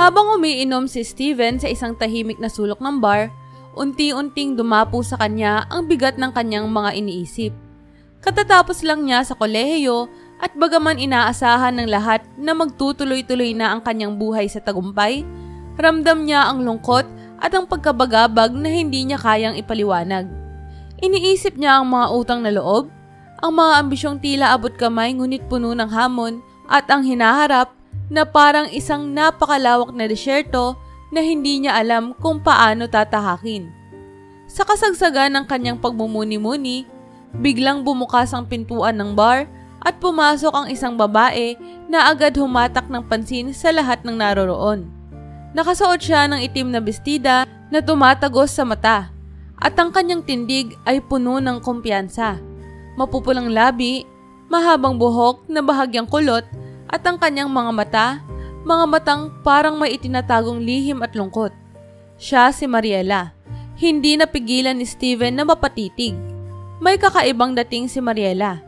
Habang umiinom si Steven sa isang tahimik na sulok ng bar, unti-unting dumapo sa kanya ang bigat ng kanyang mga iniisip. Katatapos lang niya sa kolehiyo at bagaman inaasahan ng lahat na magtutuloy-tuloy na ang kanyang buhay sa tagumpay, ramdam niya ang lungkot at ang pagkabagabag na hindi niya kayang ipaliwanag. Iniisip niya ang mga utang na loob, ang mga ambisyong tila abot kamay ngunit puno ng hamon at ang hinaharap na parang isang napakalawak na desyerto na hindi niya alam kung paano tatahakin. Sa kasagsagan ng kanyang pagmumuni-muni, biglang bumukas ang pintuan ng bar at pumasok ang isang babae na agad humatak ng pansin sa lahat ng naroroon. Nakasuot siya ng itim na bestida na tumatagos sa mata at ang kanyang tindig ay puno ng kumpiyansa. Mapupulang labi, mahabang buhok na bahagyang kulot at ang kanyang mga matang parang may itinatagong lihim at lungkot. Siya si Mariela. Hindi napigilan ni Steven na mapatitig. May kakaibang dating si Mariela.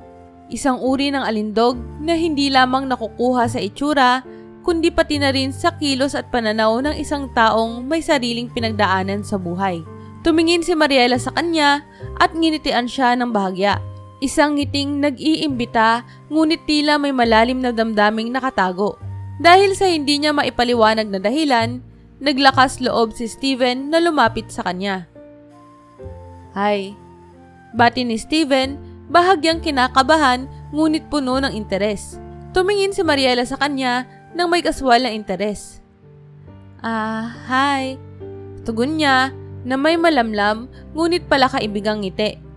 Isang uri ng alindog na hindi lamang nakukuha sa itsura, kundi pati na rin sa kilos at pananaw ng isang taong may sariling pinagdaanan sa buhay. Tumingin si Mariela sa kanya at nginitian siya ng bahagya. Isang ngiting nag-iimbita ngunit tila may malalim na damdaming nakatago. Dahil sa hindi niya maipaliwanag na dahilan, naglakas loob si Steven na lumapit sa kanya. "Hi." Bati ni Steven, bahagyang kinakabahan ngunit puno ng interes. Tumingin si Mariela sa kanya nang may kaswal na interes. Hi." Tugon niya na may malamlam ngunit pala kaibigang ngiti.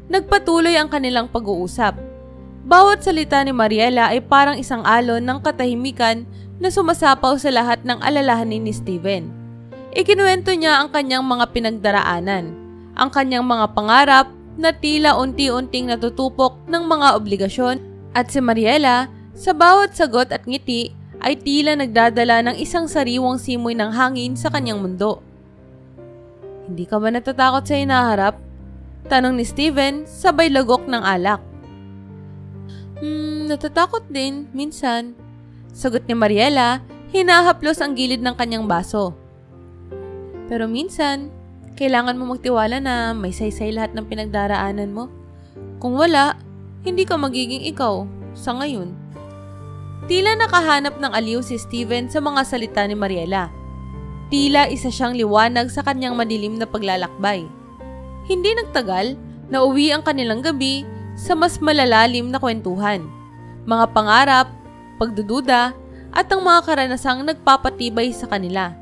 Nagpatuloy ang kanilang pag-uusap. Bawat salita ni Mariela ay parang isang alon ng katahimikan na sumasapaw sa lahat ng alalahanin ni Steven. Ikinuwento niya ang kanyang mga pinagdaraanan, ang kanyang mga pangarap na tila unti-unting natutupok ng mga obligasyon, at si Mariela, sa bawat sagot at ngiti, ay tila nagdadala ng isang sariwang simoy ng hangin sa kanyang mundo. "Hindi ka ba natatakot sa hinaharap?" Tanong ni Steven sabay lagok ng alak. Natatakot din, minsan." Sagot ni Mariela, hinahaplos ang gilid ng kanyang baso. "Pero minsan, kailangan mo magtiwala na may saysay lahat ng pinagdaraanan mo. Kung wala, hindi ka magiging ikaw sa ngayon." Tila nakahanap ng aliw si Steven sa mga salita ni Mariela. Tila isa siyang liwanag sa kanyang madilim na paglalakbay. Hindi nagtagal, nauwi ang kanilang gabi sa mas malalalim na kwentuhan. Mga pangarap, pagdududa, at ang mga karanasang nagpapatibay sa kanila.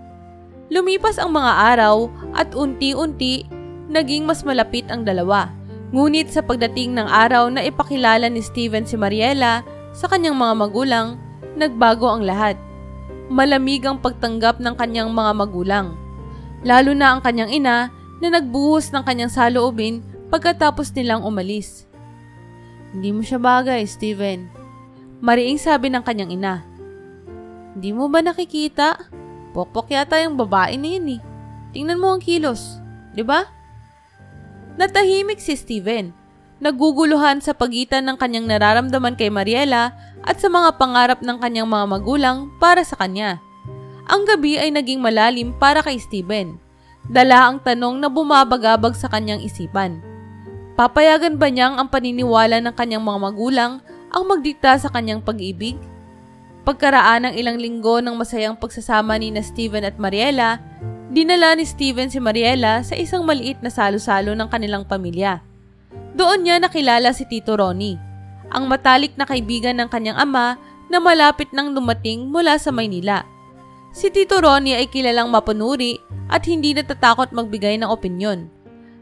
Lumipas ang mga araw at unti-unti naging mas malapit ang dalawa. Ngunit sa pagdating ng araw na ipakilala ni Steven si Mariela sa kanyang mga magulang, nagbago ang lahat. Malamig ang pagtanggap ng kanyang mga magulang. Lalo na ang kanyang ina na nagbuhos ng kanyang saloobin pagkatapos nilang umalis. "Hindi mo siya bagay, Steven." Mariing sabi ng kanyang ina. "Hindi mo ba nakikita? Pokpok yata yung babae na yun eh. Tingnan mo ang kilos, di ba?" Natahimik si Steven, naguguluhan sa pagitan ng kanyang nararamdaman kay Mariela at sa mga pangarap ng kanyang mga magulang para sa kanya. Ang gabi ay naging malalim para kay Steven. Dala ang tanong na bumabagabag sa kanyang isipan. Papayagan ba niyang ang paniniwala ng kanyang mga magulang ang magdikta sa kanyang pag-ibig? Pagkaraan ng ilang linggo ng masayang pagsasama ni Steven at Mariela, dinala ni Steven si Mariela sa isang maliit na salo-salo ng kanilang pamilya. Doon niya nakilala si Tito Ronnie, ang matalik na kaibigan ng kanyang ama na malapit nang dumating mula sa Maynila. Si Tito Ronnie ay kilalang mapanuri at hindi natatakot magbigay ng opinyon.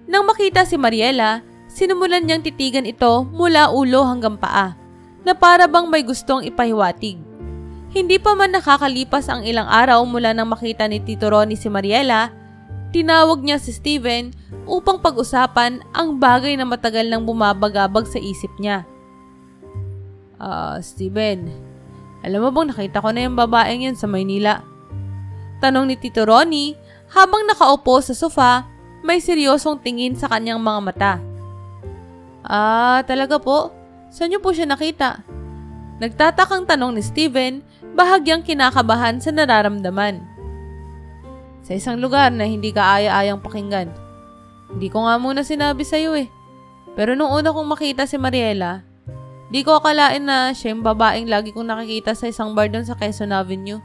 Nang makita si Mariela, sinumulan niyang titigan ito mula ulo hanggang paa, na para bang may gustong ipahiwatig. Hindi pa man nakakalipas ang ilang araw mula nang makita ni Tito Ronnie si Mariela, tinawag niya si Steven upang pag-usapan ang bagay na matagal nang bumabagabag sa isip niya. Steven, alam mo bang nakita ko na yung babaeng yun sa Maynila?" Tanong ni Tito Ronnie habang nakaupo sa sofa, may seryosong tingin sa kanyang mga mata. Talaga po? Saan niyo po siya nakita?" Nagtatakang tanong ni Steven, bahagyang kinakabahan sa nararamdaman. Sa isang lugar na hindi ka aya-ayang pakinggan. Hindi ko nga muna sinabi sa'yo eh. Pero nung una kong makita si Mariela, di ko akalain na siya yung babaeng lagi kong nakikita sa isang bar doon sa Quezon Avenue.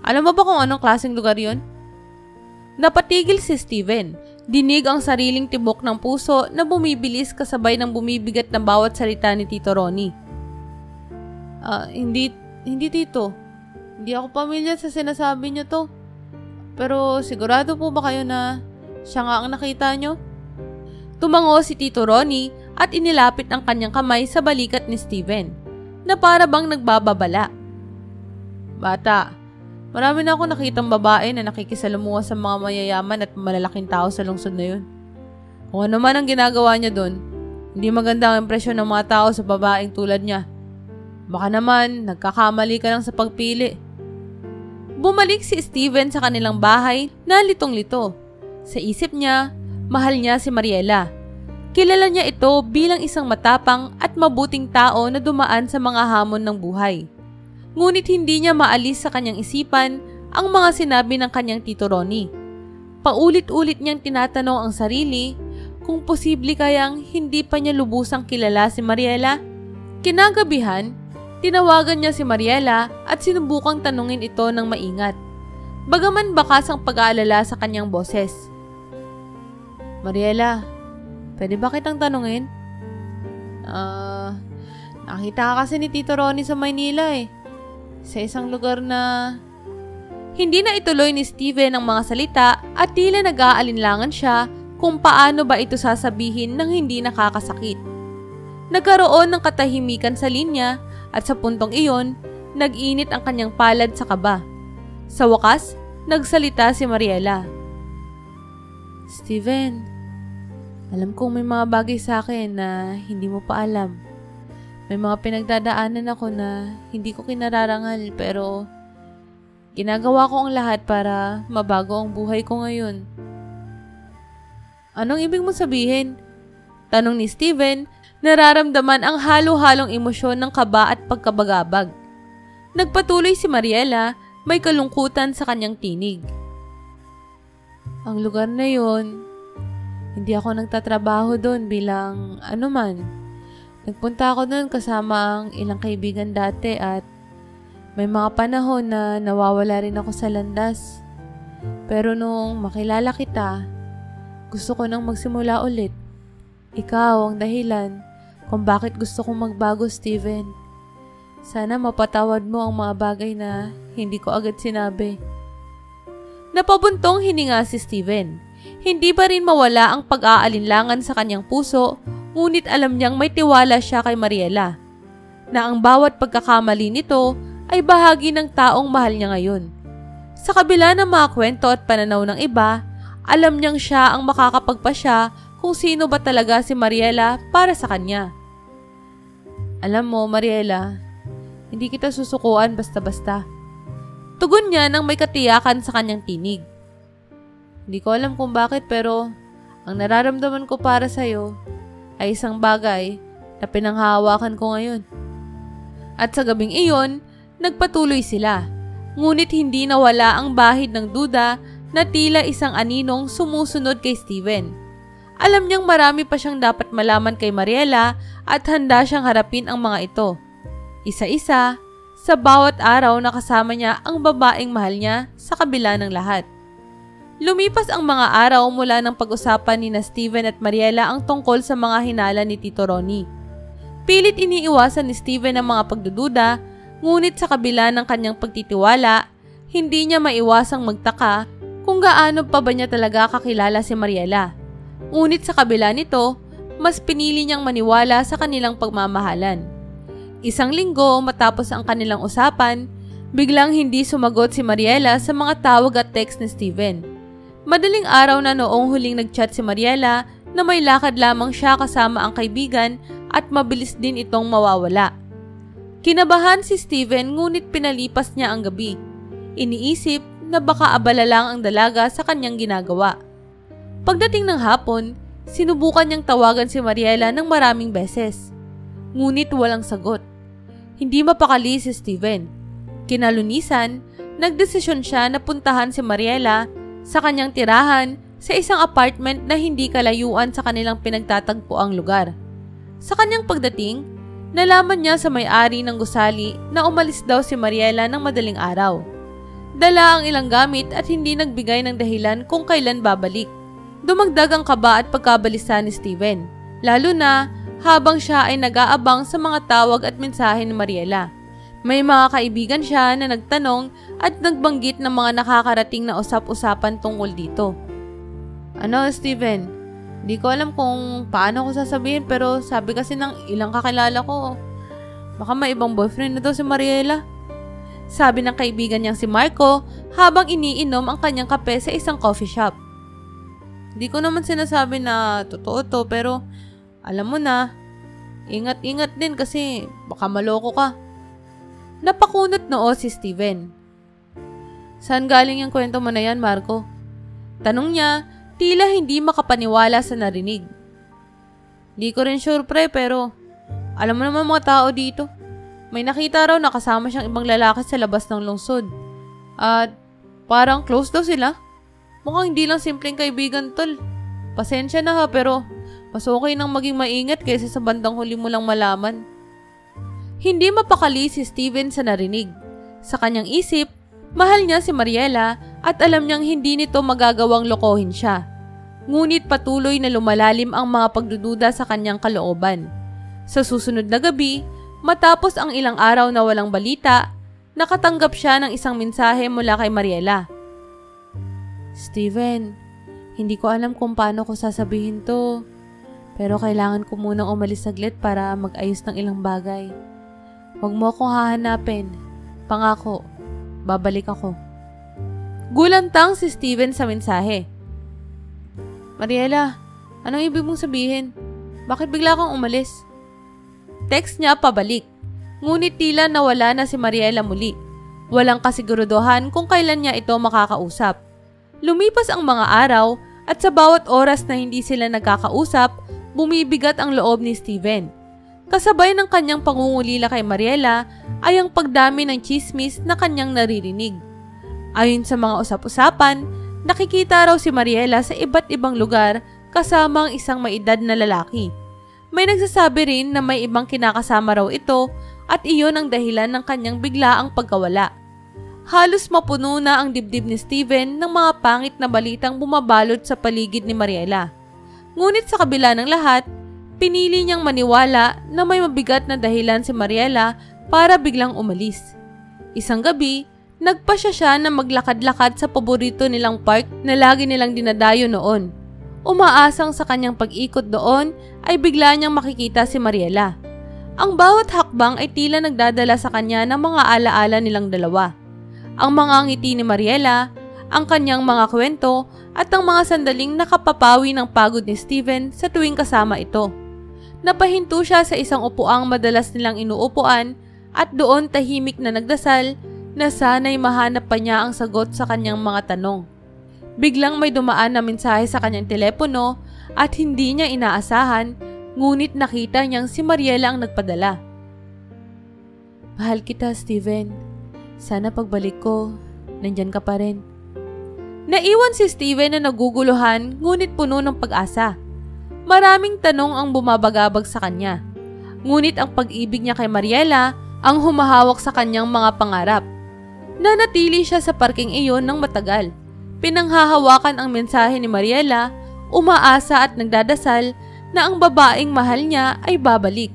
Alam mo ba kung anong klaseng lugar yon? Napatigil si Steven. Dinig ang sariling tibok ng puso na bumibilis kasabay ng bumibigat na bawat salita ni Tito Ronnie. Hindi tito. Hindi ako pamilyar sa sinasabi niyo to. Pero sigurado po ba kayo na siya nga ang nakita niyo? Tumango si Tito Ronnie at inilapit ang kanyang kamay sa balikat ni Steven na para bang nagbababala. Bata, marami na ako nakitang babae na nakikisalamuha sa mga mayayaman at malalaking tao sa lungsod na yun. Kung ano man ang ginagawa niya doon, hindi maganda ang impresyon ng mga tao sa babaeng tulad niya. Baka naman, nagkakamali ka lang sa pagpili. Bumalik si Steven sa kanilang bahay na litong-lito. Sa isip niya, mahal niya si Mariela. Kilala niya ito bilang isang matapang at mabuting tao na dumaan sa mga hamon ng buhay. Ngunit hindi niya maalis sa kanyang isipan ang mga sinabi ng kanyang Tito Ronnie. Paulit-ulit niyang tinatanong ang sarili kung posible kayang hindi pa niya lubusang kilala si Mariela. Kinagabihan, tinawagan niya si Mariela at sinubukang tanungin ito ng maingat. Bagaman bakas ang pag-aalala sa kanyang boses. Mariela, pwede ba kitang tanungin? Nakita ka kasi ni Tito Ronnie sa Maynila eh. Sa isang lugar na... Hindi na ituloy ni Steven ang mga salita at tila nag-aalinlangan siya kung paano ba ito sasabihin ng hindi nakakasakit. Nagkaroon ng katahimikan sa linya at sa puntong iyon, nag-init ang kanyang palad sa kaba. Sa wakas, nagsalita si Mariela. Steven, alam kong may mga bagay sa akin na hindi mo pa alam. May mga pinagdadaanan ako na hindi ko kinararangal pero ginagawa ko ang lahat para mabago ang buhay ko ngayon. Anong ibig mo sabihin? Tanong ni Steven, nararamdaman ang halo-halong emosyon ng kaba at pagkabagabag. Nagpatuloy si Mariela, may kalungkutan sa kanyang tinig. Ang lugar na yon, hindi ako nagtatrabaho doon bilang anuman. Nagpunta ako doon kasama ang ilang kaibigan dati at may mga panahon na nawawala rin ako sa landas. Pero nung makilala kita, gusto ko nang magsimula ulit. Ikaw ang dahilan kung bakit gusto kong magbago, Steven. Sana mapatawad mo ang mga bagay na hindi ko agad sinabi. Napabuntong hininga si Steven. Hindi pa rin mawala ang pag-aalinlangan sa kanyang puso, ngunit alam niyang may tiwala siya kay Mariela, na ang bawat pagkakamali nito ay bahagi ng taong mahal niya ngayon. Sa kabila ng mga kwento at pananaw ng iba, alam niyang siya ang makakapagpasya kung sino ba talaga si Mariela para sa kanya. Alam mo, Mariela, hindi kita susukuan basta-basta. Tugon niya nang may katiyakan sa kanyang tinig. Hindi ko alam kung bakit pero ang nararamdaman ko para sa'yo ay isang bagay na pinanghahawakan ko ngayon. At sa gabing iyon, nagpatuloy sila. Ngunit hindi nawala ang bahid ng duda na tila isang aninong sumusunod kay Steven. Alam niyang marami pa siyang dapat malaman kay Mariela at handa siyang harapin ang mga ito. Isa-isa, sa bawat araw na kasama niya ang babaeng mahal niya sa kabila ng lahat. Lumipas ang mga araw mula ng pag-usapan ni Steven at Mariela ang tungkol sa mga hinala ni Tito Ronnie. Pilit iniiwasan ni Steven ang mga pagdududa, ngunit sa kabila ng kanyang pagtitiwala, hindi niya maiwasang magtaka kung gaano pa ba niya talaga kakilala si Mariela. Ngunit sa kabila nito, mas pinili niyang maniwala sa kanilang pagmamahalan. Isang linggo matapos ang kanilang usapan, biglang hindi sumagot si Mariela sa mga tawag at text ni Steven. Madaling araw na noong huling nagchat si Mariela na may lakad lamang siya kasama ang kaibigan at mabilis din itong mawawala. Kinabahan si Steven ngunit pinalipas niya ang gabi. Iniisip na baka abala lang ang dalaga sa kanyang ginagawa. Pagdating ng hapon, sinubukan niyang tawagan si Mariela ng maraming beses. Ngunit walang sagot. Hindi mapakali si Steven. Kinalunisan, nagdesisyon siya na puntahan si Mariela sa kanyang tirahan sa isang apartment na hindi kalayuan sa kanilang pinagtatagpuang lugar. Sa kanyang pagdating, nalaman niya sa may-ari ng gusali na umalis daw si Mariela ng madaling araw. Dala ang ilang gamit at hindi nagbigay ng dahilan kung kailan babalik. Dumagdag ang kaba at pagkabalisa ni Steven, lalo na habang siya ay nag-aabang sa mga tawag at mensahe ni Mariela. May mga kaibigan siya na nagtanong at nagbanggit ng mga nakakarating na usap-usapan tungkol dito. Ano, Steven? Di ko alam kung paano ko sasabihin pero sabi kasi ng ilang kakilala ko, baka may ibang boyfriend na daw si Mariela. Sabi ng kaibigan niyang si Marco habang iniinom ang kanyang kape sa isang coffee shop. Di ko naman sinasabi na totoo to pero alam mo na, ingat-ingat din kasi baka maloko ka. Napakunot noo si Steven. Saan galing yung kwento mo na yan, Marco? Tanong niya, tila hindi makapaniwala sa narinig. Di ko rin sure pre pero alam mo naman mga tao dito. May nakita raw na kasama siyang ibang lalaki sa labas ng lungsod. At parang close daw sila. Mukhang hindi lang simpleng kaibigan tol. Pasensya na ha pero mas okay nang maging maingat kaysa sa bandang huli mo lang malaman. Hindi mapakali si Steven sa narinig. Sa kanyang isip, mahal niya si Mariela at alam niyang hindi nito magagawang lokohin siya. Ngunit patuloy na lumalalim ang mga pagdududa sa kanyang kalooban. Sa susunod na gabi, matapos ang ilang araw na walang balita, nakatanggap siya ng isang mensahe mula kay Mariela. Steven, hindi ko alam kung paano ko sasabihin to. Pero kailangan ko munang umalis saglit para mag-ayos ng ilang bagay. Huwag mo akong hahanapin. Pangako, babalik ako. Gulantang si Steven sa mensahe. Mariela, anong ibig mong sabihin? Bakit bigla kang umalis? Text niya pabalik. Ngunit tila nawala na si Mariela muli. Walang kasiguraduhan kung kailan niya ito makakausap. Lumipas ang mga araw at sa bawat oras na hindi sila nagkakausap, bumibigat ang loob ni Steven. Kasabay ng kanyang pangungulila kay Mariela ay ang pagdami ng chismis na kanyang naririnig. Ayon sa mga usap-usapan, nakikita raw si Mariela sa iba't ibang lugar kasama ang isang maedad na lalaki. May nagsasabi rin na may ibang kinakasama raw ito at iyon ang dahilan ng kanyang biglaang pagkawala. Halos mapuno na ang dibdib ni Steven ng mga pangit na balitang bumabalot sa paligid ni Mariela. Ngunit sa kabila ng lahat, pinili niyang maniwala na may mabigat na dahilan si Mariela para biglang umalis. Isang gabi, nagpasya siya na maglakad-lakad sa paborito nilang park na lagi nilang dinadayo noon. Umaasang sa kanyang pag-ikot doon ay bigla niyang makikita si Mariela. Ang bawat hakbang ay tila nagdadala sa kanya ng mga alaala nilang dalawa. Ang mga ngiti ni Mariela, ang kanyang mga kwento at ang mga sandaling nakapapawi ng pagod ni Steven sa tuwing kasama ito. Napahinto siya sa isang upuang madalas nilang inuupuan at doon tahimik na nagdasal na sana'y mahanap pa niya ang sagot sa kanyang mga tanong. Biglang may dumaan na mensahe sa kanyang telepono at hindi niya inaasahan, ngunit nakita niyang si Mariela ang nagpadala. Mahal kita, Steven. Sana pagbalik ko, nandyan ka pa rin. Naiwan si Steven na naguguluhan ngunit puno ng pag-asa. Maraming tanong ang bumabagabag sa kanya. Ngunit ang pag-ibig niya kay Mariela ang humahawak sa kanyang mga pangarap. Nanatili siya sa parking iyon ng matagal. Pinanghahawakan ang mensahe ni Mariela, umaasa at nagdadasal na ang babaeng mahal niya ay babalik.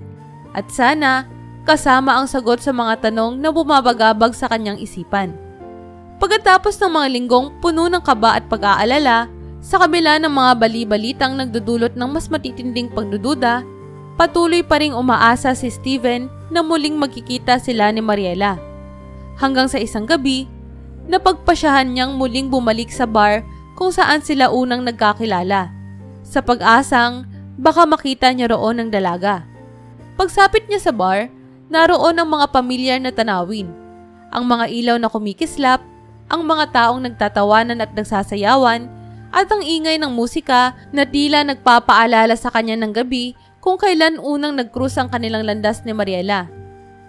At sana, kasama ang sagot sa mga tanong na bumabagabag sa kanyang isipan. Pagkatapos ng mga linggong puno ng kaba at pag-aalala, sa kabila ng mga bali-balitang nagdudulot ng mas matitinding pagdududa, patuloy pa ring umaasa si Steven na muling magkikita sila ni Mariela. Hanggang sa isang gabi, napagpasyahan niyang muling bumalik sa bar kung saan sila unang nagkakilala, sa pag-asang baka makita niya roon ang dalaga. Pagsapit niya sa bar, naroon ang mga pamilyar na tanawin, ang mga ilaw na kumikislap, ang mga taong nagtatawanan at nagsasayawan, at ang ingay ng musika na tila nagpapaalala sa kanya ng gabi kung kailan unang nag-cruise ang kanilang landas ni Mariela.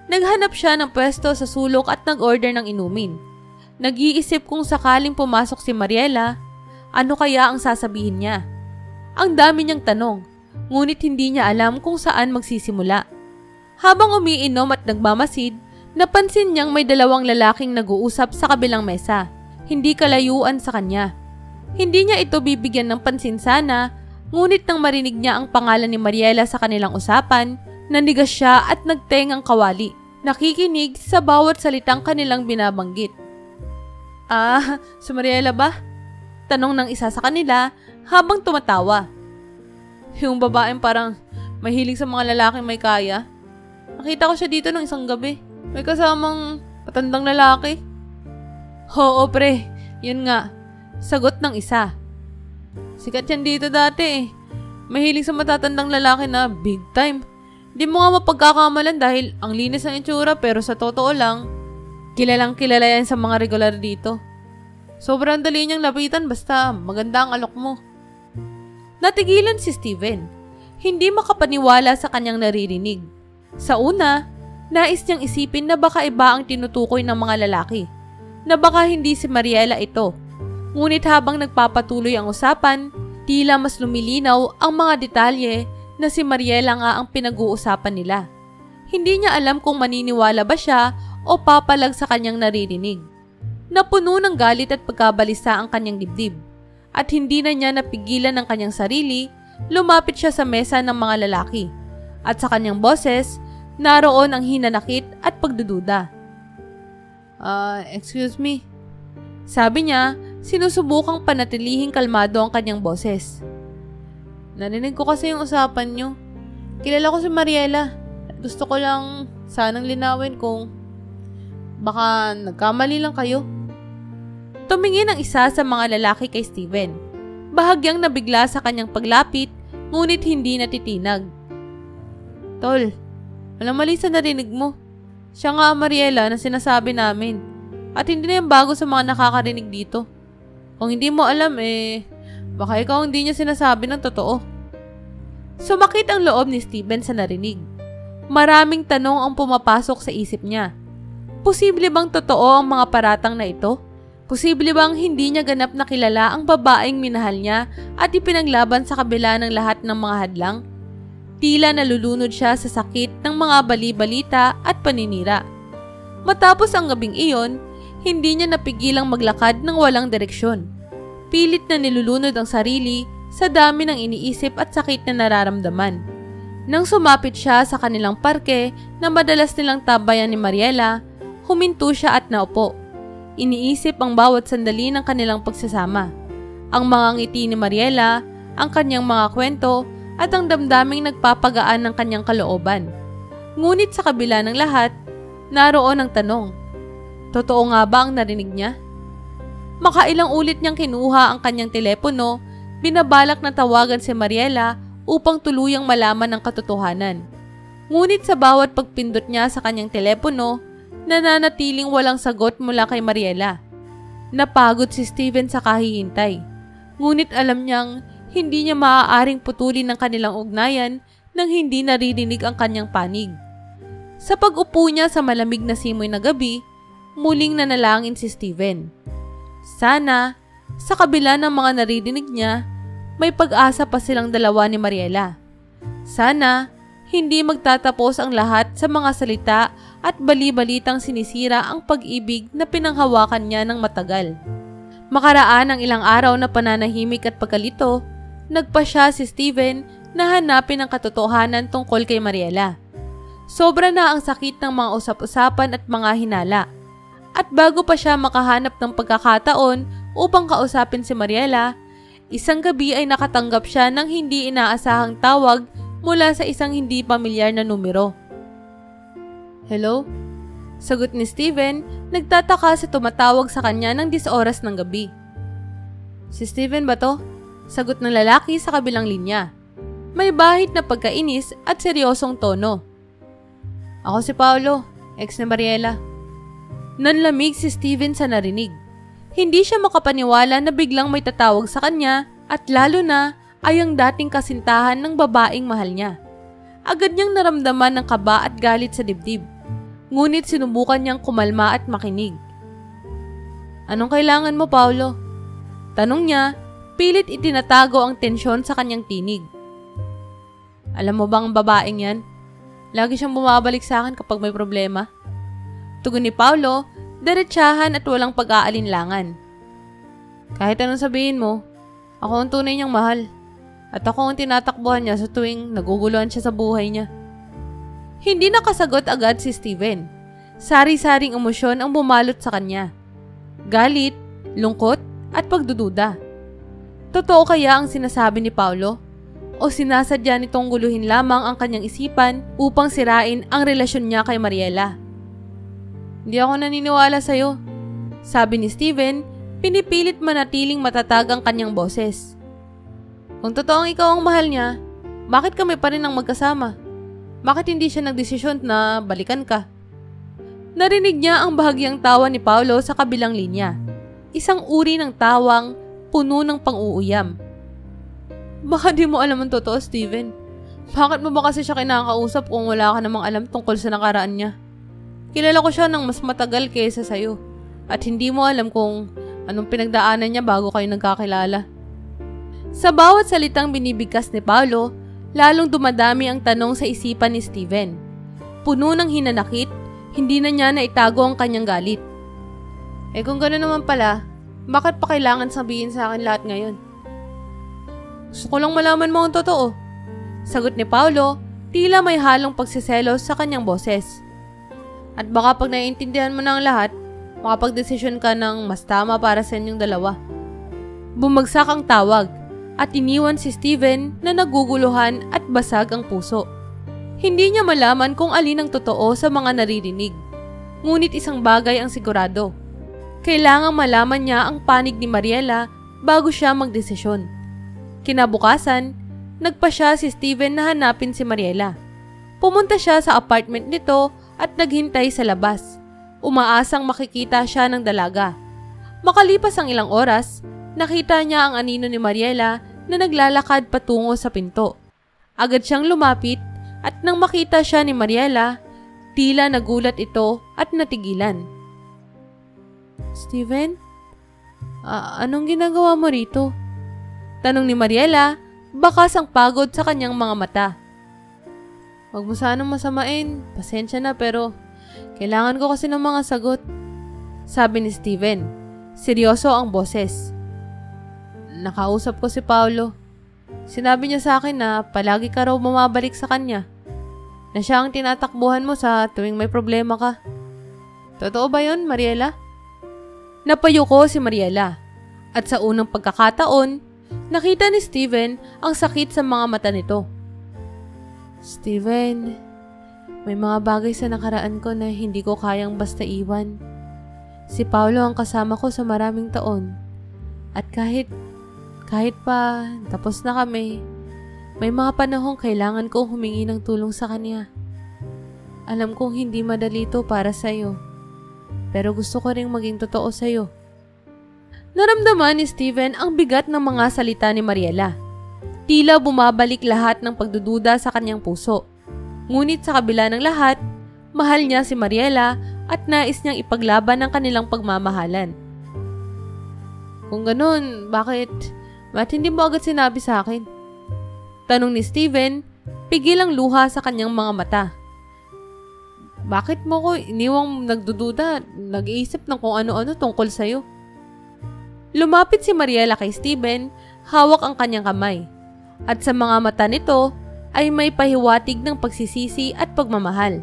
Naghanap siya ng pwesto sa sulok at nag-order ng inumin. Nag-iisip kung sakaling pumasok si Mariela, Ano kaya ang sasabihin niya? Ang dami niyang tanong, ngunit hindi niya alam kung saan magsisimula. Habang umiinom at nagmamasid, napansin niyang may dalawang lalaking nag-uusap sa kabilang mesa, hindi kalayuan sa kanya. Hindi niya ito bibigyan ng pansin sana, ngunit nang marinig niya ang pangalan ni Mariela sa kanilang usapan, nanigas siya at nagtengang kawali, nakikinig sa bawat salitang kanilang binabanggit. Si Mariela ba? Tanong ng isa sa kanila habang tumatawa. Yung babaeng parang mahilig sa mga lalaking may kaya. Nakita ko siya dito ng isang gabi. May kasamang patandang lalaki. Oo pre, yun nga. Sagot ng isa. Sikat yan dito dati eh. Mahilig sa matatandang lalaki na big time. Di mo nga mapagkakamalan dahil ang linis ng itsura pero sa totoo lang, kilalang kilala yan sa mga regular dito. Sobrang dali niyang lapitan basta maganda ang alok mo. Natigilan si Steven. Hindi makapaniwala sa kanyang naririnig. Sa una, nais niyang isipin na baka iba ang tinutukoy ng mga lalaki. Na baka hindi si Mariela ito. Ngunit habang nagpapatuloy ang usapan, tila mas lumilinaw ang mga detalye na si Mariela nga ang pinag-uusapan nila. Hindi niya alam kung maniniwala ba siya o papalag sa kanyang naririnig. Napuno ng galit at pagkabalisa ang kanyang dibdib. At hindi na niya napigilan ng kanyang sarili, lumapit siya sa mesa ng mga lalaki. At sa kanyang boses, naroon ang hinanakit at pagdududa. Excuse me. Sabi niya, sinusubukang panatilihing kalmado ang kanyang boses. Narinig ko kasi yung usapan niyo. Kilala ko si Mariela. Gusto ko lang sanang linawin kung baka nagkamali lang kayo. Tumingin ang isa sa mga lalaki kay Steven. Bahagyang nabigla sa kanyang paglapit, ngunit hindi natitinag. Tol, walang mali sa narinig mo. Siya nga ang Mariela na sinasabi namin. At hindi na yung bago sa mga nakakarinig dito. Kung hindi mo alam baka ikaw hindi niya sinasabi ng totoo. Sumakit ang loob ni Steven sa narinig. Maraming tanong ang pumapasok sa isip niya. Posible bang totoo ang mga paratang na ito? Posible bang hindi niya ganap na kilala ang babaeng minahal niya at ipinaglaban sa kabila ng lahat ng mga hadlang? Tila nalulunod siya sa sakit ng mga bali-balita at paninira. Matapos ang gabing iyon, hindi niya napigilang maglakad ng walang direksyon. Pilit na nilulunod ang sarili sa dami ng iniisip at sakit na nararamdaman. Nang sumapit siya sa kanilang parke na madalas nilang tabayan ni Mariela, huminto siya at naupo. Iniisip ang bawat sandali ng kanilang pagsasama. Ang mga ngiti ni Mariela, ang kanyang mga kwento, at ang damdaming nagpapagaan ng kanyang kalooban. Ngunit sa kabila ng lahat, naroon ang tanong. Totoo nga ba ang narinig niya? Makailang ulit niyang kinuha ang kanyang telepono, binabalak na tawagan si Mariela upang tuluyang malaman ang katotohanan. Ngunit sa bawat pagpindot niya sa kanyang telepono, nananatiling walang sagot mula kay Mariela. Napagod si Steven sa kahihintay. Ngunit alam niyang hindi niya maaaring putulin ang kanilang ugnayan nang hindi naririnig ang kanyang panig. Sa pag-upo niya sa malamig na simoy na gabi, muling nanalangin si Steven. Sana, sa kabila ng mga naririnig niya, may pag-asa pa silang dalawa ni Mariela. Sana, hindi magtatapos ang lahat sa mga salita at bali-balitang sinisira ang pag-ibig na pinanghawakan niya ng matagal. Makaraan ang ilang araw na pananahimik at pagkalito, nagpasya si Steven na hanapin ang katotohanan tungkol kay Mariela. Sobra na ang sakit ng mga usap-usapan at mga hinala. At bago pa siya makahanap ng pagkakataon upang kausapin si Mariela, isang gabi ay nakatanggap siya ng hindi inaasahang tawag mula sa isang hindi pamilyar na numero. Hello? Sagot ni Steven, nagtataka sa tumatawag sa kanya ng 10 oras ng gabi. Si Steven ba to? Sagot ng lalaki sa kabilang linya. May bahid na pagkainis at seryosong tono. Ako si Paolo, ex ni Mariela. Nanlamig si Steven sa narinig. Hindi siya makapaniwala na biglang may tatawag sa kanya at lalo na ay ang dating kasintahan ng babaeng mahal niya. Agad niyang naramdaman ng kaba at galit sa dibdib. Ngunit sinubukan niyang kumalma at makinig. Anong kailangan mo, Paolo? Tanong niya, pilit itinatago ang tensyon sa kanyang tinig. Alam mo bang ang babaeng yan? Lagi siyang bumabalik sa akin kapag may problema. Tugon ni Paulo, diretsahan at walang pag-aalinlangan. Kahit anong sabihin mo, ako ang tunay niyang mahal. At ako ang tinatakbuhan niya sa tuwing naguguluhan siya sa buhay niya. Hindi nakasagot agad si Steven. Sari-saring emosyon ang bumalot sa kanya. Galit, lungkot, at pagdududa. Totoo kaya ang sinasabi ni Paulo? O sinasadya nitong guluhin lamang ang kanyang isipan upang sirain ang relasyon niya kay Mariela? Hindi ako naniniwala sa'yo. Sabi ni Steven, pinipilit manatiling matatag ang kanyang boses. Kung totoong ikaw ang mahal niya, bakit kami pa rin ang magkasama? Bakit hindi siya nagdesisyon na balikan ka? Narinig niya ang bahagyang tawa ni Paulo sa kabilang linya. Isang uri ng tawang puno ng pang-uuyam. Baka di mo alam ang totoo, Steven. Bakit mo ba kasi siya kinakausap kung wala ka namang alam tungkol sa nakaraan niya? Kilala ko siya ng mas matagal kaysa sa'yo. At hindi mo alam kung anong pinagdaanan niya bago kayo nagkakilala. Sa bawat salitang binibigkas ni Paulo, lalong dumadami ang tanong sa isipan ni Steven. Puno ng hinanakit, hindi na niya naitago ang kanyang galit. Kung gano'n naman pala, bakit pa kailangan sabihin sa akin lahat ngayon? Gusto ko lang malaman mo ang totoo. Sagot ni Paulo, tila may halong pagsiselos sa kanyang boses. At baka pag naiintindihan mo na ang lahat, makapagdesisyon ka ng mas tama para sa inyong dalawa. Bumagsak ang tawag at iniwan si Steven na naguguluhan at basag ang puso. Hindi niya malaman kung alin ang totoo sa mga naririnig. Ngunit isang bagay ang sigurado. Kailangang malaman niya ang panig ni Mariela bago siya magdesisyon. Kinabukasan, nagpa siya si Steven na hanapin si Mariela. Pumunta siya sa apartment nito at naghintay sa labas. Umaasang makikita siya ng dalaga. Makalipas ang ilang oras, nakita niya ang anino ni Mariela na naglalakad patungo sa pinto. Agad siyang lumapit at nang makita siya ni Mariela, tila nagulat ito at natigilan. Steven? Anong ginagawa mo rito? Tanong ni Mariela, bakas ang pagod sa kanyang mga mata. Huwag mo sanang masamain, pasensya na pero kailangan ko kasi ng mga sagot. Sabi ni Steven, seryoso ang boses. Nakausap ko si Paulo. Sinabi niya sa akin na palagi ka raw bumabalik sa kanya. Na siya ang tinatakbuhan mo sa tuwing may problema ka. Totoo ba yun, Mariela? Napayuko si Mariela. At sa unang pagkakataon, nakita ni Steven ang sakit sa mga mata nito. Steven, may mga bagay sa nakaraan ko na hindi ko kayang basta iwan. Si Paulo ang kasama ko sa maraming taon. At kahit pa tapos na kami, may mga panahong kailangan kong humingi ng tulong sa kanya. Alam kong hindi madali ito para sa'yo, pero gusto ko ring maging totoo sa'yo. Naramdaman ni Steven ang bigat ng mga salita ni Mariela. Tila bumabalik lahat ng pagdududa sa kanyang puso. Ngunit sa kabila ng lahat, mahal niya si Mariela at nais niyang ipaglaban ang kanilang pagmamahalan. Kung ganun, bakit hindi mo agad sinabi sa akin? Tanong ni Steven, pigil ang luha sa kanyang mga mata. Bakit mo ko iniwang nagdududa, nag-iisip ng kung ano-ano tungkol sa'yo? Lumapit si Mariela kay Steven, hawak ang kanyang kamay. At sa mga mata nito ay may pahiwatig ng pagsisisi at pagmamahal.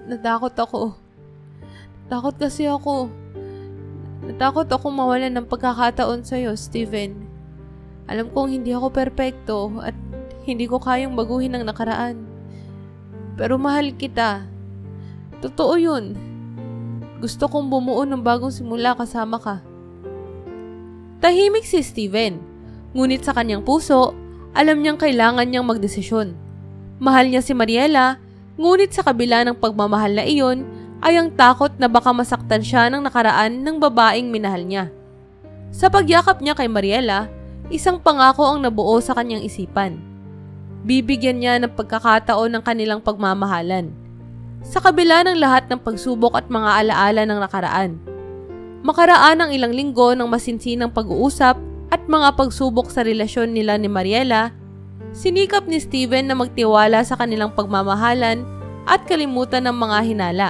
Natakot ako. Takot kasi ako. Natakot akong mawalan ng pagkakataon sa'yo, Steven. Alam kong hindi ako perpekto at hindi ko kayang baguhin ang nakaraan. Pero mahal kita. Totoo yun. Gusto kong bumuo ng bagong simula kasama ka. Tahimik si Steven. Ngunit sa kanyang puso, alam niyang kailangan niyang magdesisyon. Mahal niya si Mariela, ngunit sa kabila ng pagmamahal na iyon, ay ang takot na baka masaktan siya ng nakaraan ng babaeng minahal niya. Sa pagyakap niya kay Mariela, isang pangako ang nabuo sa kanyang isipan. Bibigyan niya ng pagkakataon ng kanilang pagmamahalan. Sa kabila ng lahat ng pagsubok at mga alaala ng nakaraan. Makaraan ang ilang linggo ng masinsinang pag-uusap at mga pagsubok sa relasyon nila ni Mariela, sinikap ni Steven na magtiwala sa kanilang pagmamahalan at kalimutan ng mga hinala.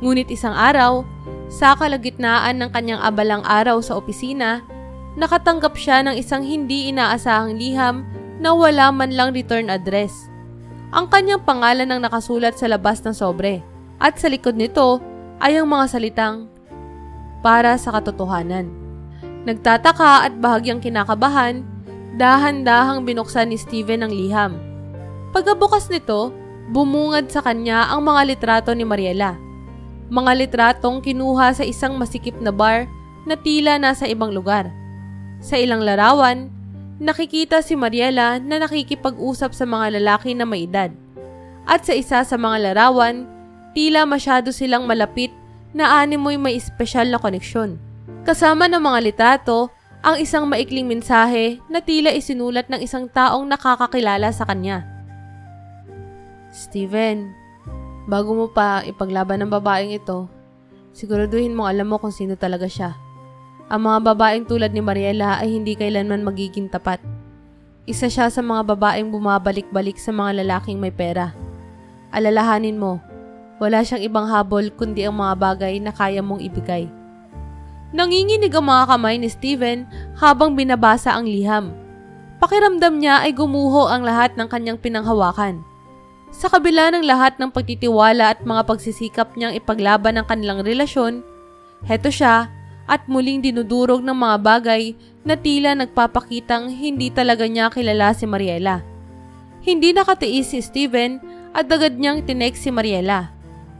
Ngunit isang araw, sa kalagitnaan ng kanyang abalang araw sa opisina, nakatanggap siya ng isang hindi inaasahang liham na wala man lang return address. Ang kanyang pangalan ang nakasulat sa labas ng sobre at sa likod nito ay ang mga salitang, "Para sa katotohanan." Nagtataka at bahagyang kinakabahan, dahan-dahang binuksan ni Steven ang liham. Pagkabukas nito, bumungad sa kanya ang mga litrato ni Mariela. Mga litratong kinuha sa isang masikip na bar na tila nasa ibang lugar. Sa ilang larawan, nakikita si Mariela na nakikipag-usap sa mga lalaki na may edad. At sa isa sa mga larawan, tila masyado silang malapit na animoy may espesyal na koneksyon. Kasama ng mga litrato, ang isang maikling mensahe na tila isinulat ng isang taong nakakakilala sa kanya. "Steven, bago mo pa ipaglaban ng babaeng ito, siguraduhin mo alam mo kung sino talaga siya. Ang mga babaeng tulad ni Mariela ay hindi kailanman magiging tapat. Isa siya sa mga babaeng bumabalik-balik sa mga lalaking may pera. Alalahanin mo, wala siyang ibang habol kundi ang mga bagay na kaya mong ibigay." Nanginginig ang mga kamay ni Steven habang binabasa ang liham. Pakiramdam niya ay gumuho ang lahat ng kanyang pinanghawakan. Sa kabila ng lahat ng pagtitiwala at mga pagsisikap niyang ipaglaban ang kanilang relasyon, heto siya at muling dinudurog ng mga bagay na tila nagpapakitang hindi talaga niya kilala si Mariela. Hindi nakatiis si Steven at agad niyang tinext si Mariela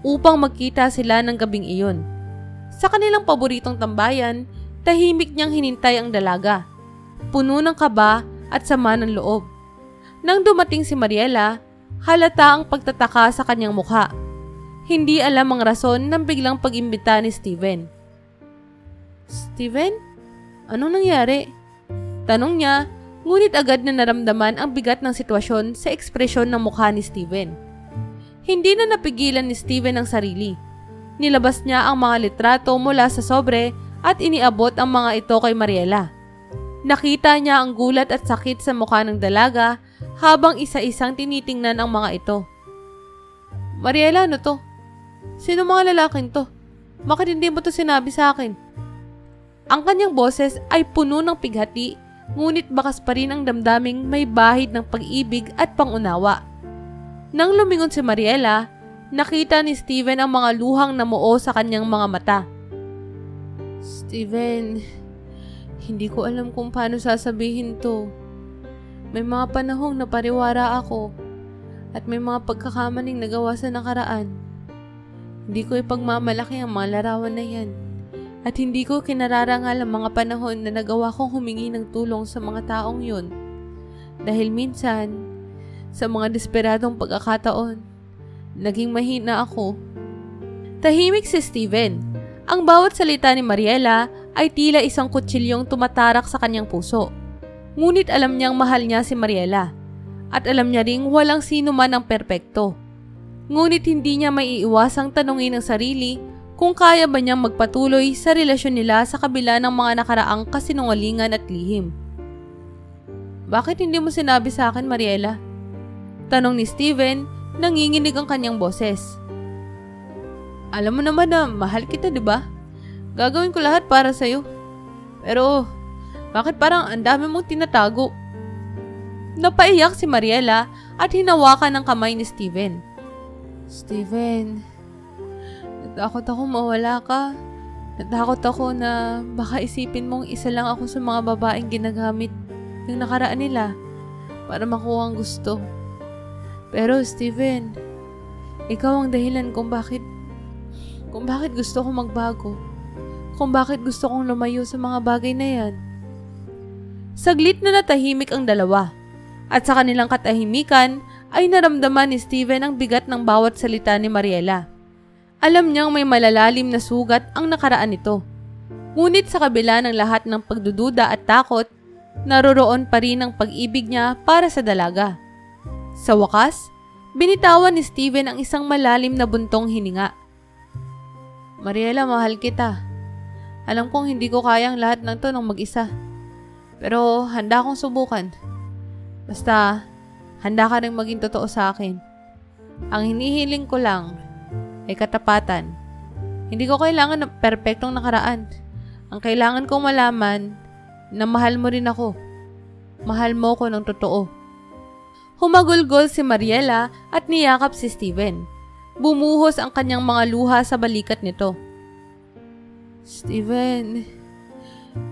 upang magkita sila ng gabing iyon. Sa kanilang paboritong tambayan, tahimik niyang hinintay ang dalaga, puno ng kaba at sama ng loob. Nang dumating si Mariela, halata ang pagtataka sa kanyang mukha. Hindi alam ang rason ng biglang pag-imbita ni Steven. "Steven? Anong nangyari?" Tanong niya, ngunit agad na naramdaman ang bigat ng sitwasyon sa ekspresyon ng mukha ni Steven. Hindi na napigilan ni Steven ang sarili. Nilabas niya ang mga litrato mula sa sobre at iniabot ang mga ito kay Mariela. Nakita niya ang gulat at sakit sa mukha ng dalaga habang isa-isang tinitingnan ang mga ito. "Mariela, ano to? Sino mga lalaking to? Bakit hindi mo to sinabi sa akin?" Ang kanyang boses ay puno ng pighati, ngunit bakas pa rin ang damdaming may bahid ng pag-ibig at pangunawa. Nang lumingon si Mariela, nakita ni Steven ang mga luhang namuo sa kanyang mga mata. "Steven, hindi ko alam kung paano sasabihin to. May mga panahong napariwara ako at may mga pagkakamaling nagawa sa nakaraan. Hindi ko ipagmamalaki ang mga larawan na yan at hindi ko kinararangal ang mga panahon na nagawa kong humingi ng tulong sa mga taong yun. Dahil minsan, sa mga desperadong pagkakataon, naging mahina ako." Tahimik si Steven. Ang bawat salita ni Mariela ay tila isang kutsilyong tumatarak sa kanyang puso. Ngunit alam niyang mahal niya si Mariela. At alam niya ring walang sino man ang perpekto. Ngunit hindi niya maiiwasang tanungin ang sarili kung kaya ba niyang magpatuloy sa relasyon nila sa kabila ng mga nakaraang kasinungalingan at lihim. "Bakit hindi mo sinabi sa akin, Mariela?" Tanong ni Steven. Nanginginig ang kanyang boses. "Alam mo naman na mahal kita, di ba? Gagawin ko lahat para sa'yo. Pero, bakit parang ang dami mong tinatago?" Napaiyak si Mariela at hinawakan ng kamay ni Steven. "Steven, natakot ako mawala ka. Natakot ako na baka isipin mong isa lang ako sa mga babaeng ginagamit ng nakaraan nila para makuha ang gusto. Pero Steven, ikaw ang dahilan kung bakit gusto kong magbago. Kung bakit gusto kong lumayo sa mga bagay na yan." Saglit na natahimik ang dalawa. At sa kanilang katahimikan ay naramdaman ni Steven ang bigat ng bawat salita ni Mariela. Alam niyang may malalalim na sugat ang nakaraan nito. Ngunit sa kabila ng lahat ng pagdududa at takot, naroroon pa rin ang pag-ibig niya para sa dalaga. Sa wakas, binitawan ni Steven ang isang malalim na buntong hininga. "Mariela, mahal kita. Alam kong hindi ko kayang lahat ng to ng mag-isa. Pero handa akong subukan. Basta, handa ka rin maging totoo sa akin. Ang hinihiling ko lang ay katapatan. Hindi ko kailangan ng perpektong nakaraan. Ang kailangan kong malaman na mahal mo rin ako. Mahal mo ko ng totoo. Humagulgol si Mariela at niyakap si Steven. Bumuhos ang kanyang mga luha sa balikat nito. Steven,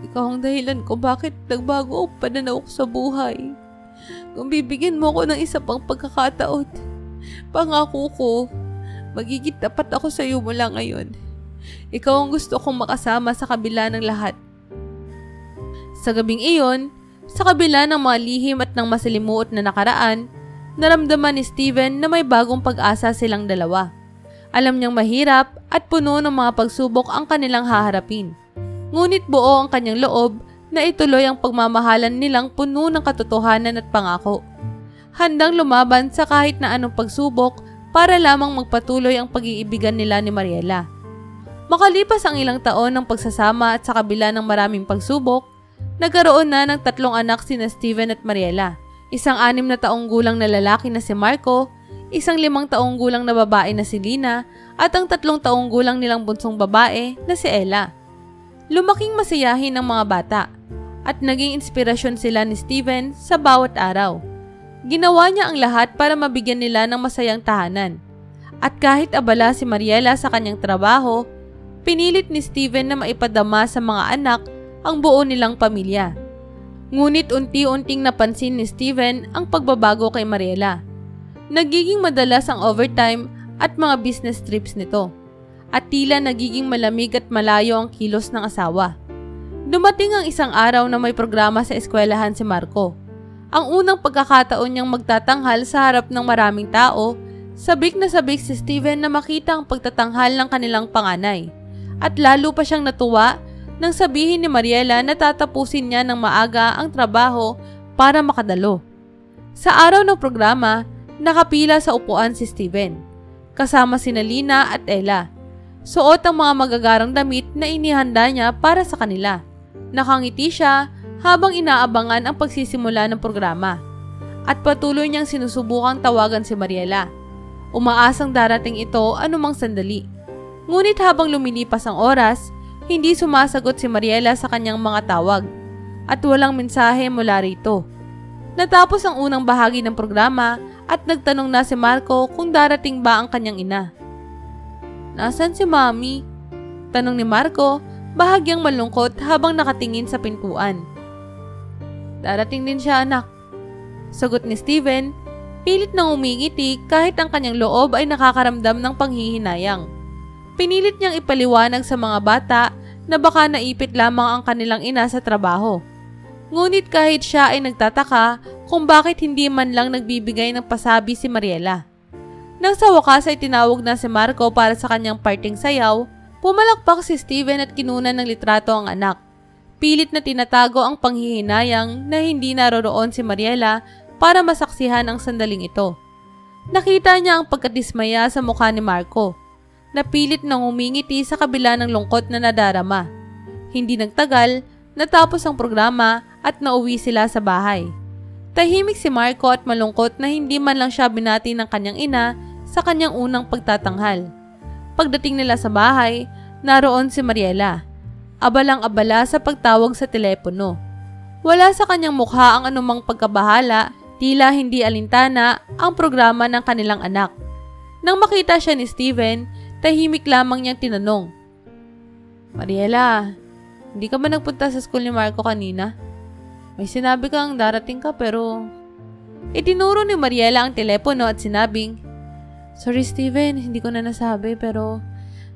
ikaw ang dahilan ko bakit nagbago ang pananaw ko sa buhay. Kung bibigyan mo ko ng isa pang pagkakataon, pangako ko, magiging tapat ako sa iyo mula ngayon. Ikaw ang gusto kong makasama sa kabila ng lahat. Sa gabing iyon, sa kabila ng mga lihim at ng masalimuot na nakaraan, naramdaman ni Steven na may bagong pag-asa silang dalawa. Alam niyang mahirap at puno ng mga pagsubok ang kanilang haharapin. Ngunit buo ang kanyang loob na ituloy ang pagmamahalan nilang puno ng katotohanan at pangako. Handang lumaban sa kahit na anong pagsubok para lamang magpatuloy ang pag-iibigan nila ni Mariela. Makalipas ang ilang taon ng pagsasama at sa kabila ng maraming pagsubok, nagkaroon na ng 3 anak sina Steven at Mariela. Isang 6 na taong gulang na lalaki na si Marco, isang 5 taong gulang na babae na si Lina, at ang 3 taong gulang nilang bunsong babae na si Ella. Lumaking masiyahin ng mga bata at naging inspirasyon sila ni Steven sa bawat araw. Ginawa niya ang lahat para mabigyan nila ng masayang tahanan. At kahit abala si Mariela sa kanyang trabaho, pinilit ni Steven na maipadama sa mga anak ang buo nilang pamilya. Ngunit unti-unting napansin ni Steven ang pagbabago kay Mariela. Nagiging madalas ang overtime at mga business trips nito. At tila nagiging malamig at malayo ang kilos ng asawa. Dumating ang isang araw na may programa sa eskwelahan si Marco. Ang unang pagkakataon niyang magtatanghal sa harap ng maraming tao, sabik na sabik si Steven na makita ang pagtatanghal ng kanilang panganay. At lalo pa siyang natuwa nang sabihin ni Mariela na tatapusin niya ng maaga ang trabaho para makadalo. Sa araw ng programa, nakapila sa upuan si Steven, kasama sina Lina at Ella. Suot ang mga magagarang damit na inihanda niya para sa kanila. Nakangiti siya habang inaabangan ang pagsisimula ng programa. At patuloy niyang sinusubukang tawagan si Mariela. Umaasang darating ito anumang sandali. Ngunit habang lumilipas ang oras, hindi sumasagot si Mariela sa kanyang mga tawag at walang mensahe mula rito. Natapos ang unang bahagi ng programa at nagtanong na si Marco kung darating ba ang kanyang ina. "Nasaan si Mami?" tanong ni Marco, bahagyang malungkot habang nakatingin sa pintuan. "Darating din siya, anak," sagot ni Steven, pilit nang umingiti kahit ang kanyang loob ay nakakaramdam ng panghihinayang. Pinilit niyang ipaliwanag sa mga bata na baka naipit lamang ang kanilang ina sa trabaho. Ngunit kahit siya ay nagtataka kung bakit hindi man lang nagbibigay ng pasabi si Mariela. Nang sa wakas ay tinawag na si Marco para sa kanyang parting sayaw, pumalakpak si Steven at kinunan ng litrato ang anak. Pilit na tinatago ang panghihinayang na hindi naroroon si Mariela para masaksihan ang sandaling ito. Nakita niya ang pagkadismaya sa mukha ni Marco. Napilit nang umingiti sa kabila ng lungkot na nadarama. Hindi nagtagal, natapos ang programa at nauwi sila sa bahay. Tahimik si Marco at malungkot na hindi man lang siya binati ng kanyang ina sa kanyang unang pagtatanghal. Pagdating nila sa bahay, naroon si Mariela. Abalang-abala sa pagtawag sa telepono. Wala sa kanyang mukha ang anumang pagkabahala, tila hindi alintana ang programa ng kanilang anak. Nang makita siya ni Steven, tahimik lamang niyang tinanong, "Mariela, hindi ka ba nagpunta sa school ni Marco kanina? May sinabi kang darating ka pero..." Itinuro ni Mariela ang telepono at sinabing, "Sorry Steven, hindi ko na nasabi pero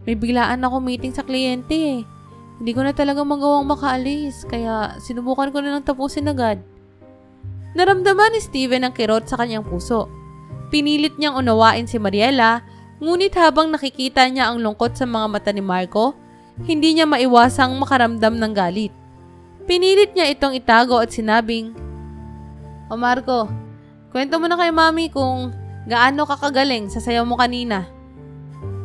may biglaan ako meeting sa kliyente eh. Hindi ko na talaga magawang makaalis kaya sinubukan ko na lang tapusin agad." Naramdaman ni Steven ang kirot sa kanyang puso. Pinilit niyang unawain si Mariela, ngunit habang nakikita niya ang lungkot sa mga mata ni Marco, hindi niya maiwasang makaramdam ng galit. Pinilit niya itong itago at sinabing, "O Marco, kwento mo na kay Mami kung gaano ka kagaling sa sayaw mo kanina."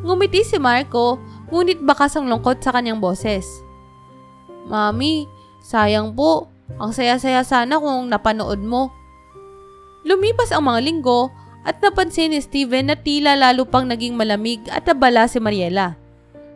Ngumiti si Marco, ngunit bakas ang lungkot sa kanyang boses. "Mami, sayang po, Ang saya-saya sana kung napanood mo. Lumipas ang mga linggo at napansin ni Steven na tila lalo pang naging malamig at abala si Mariela.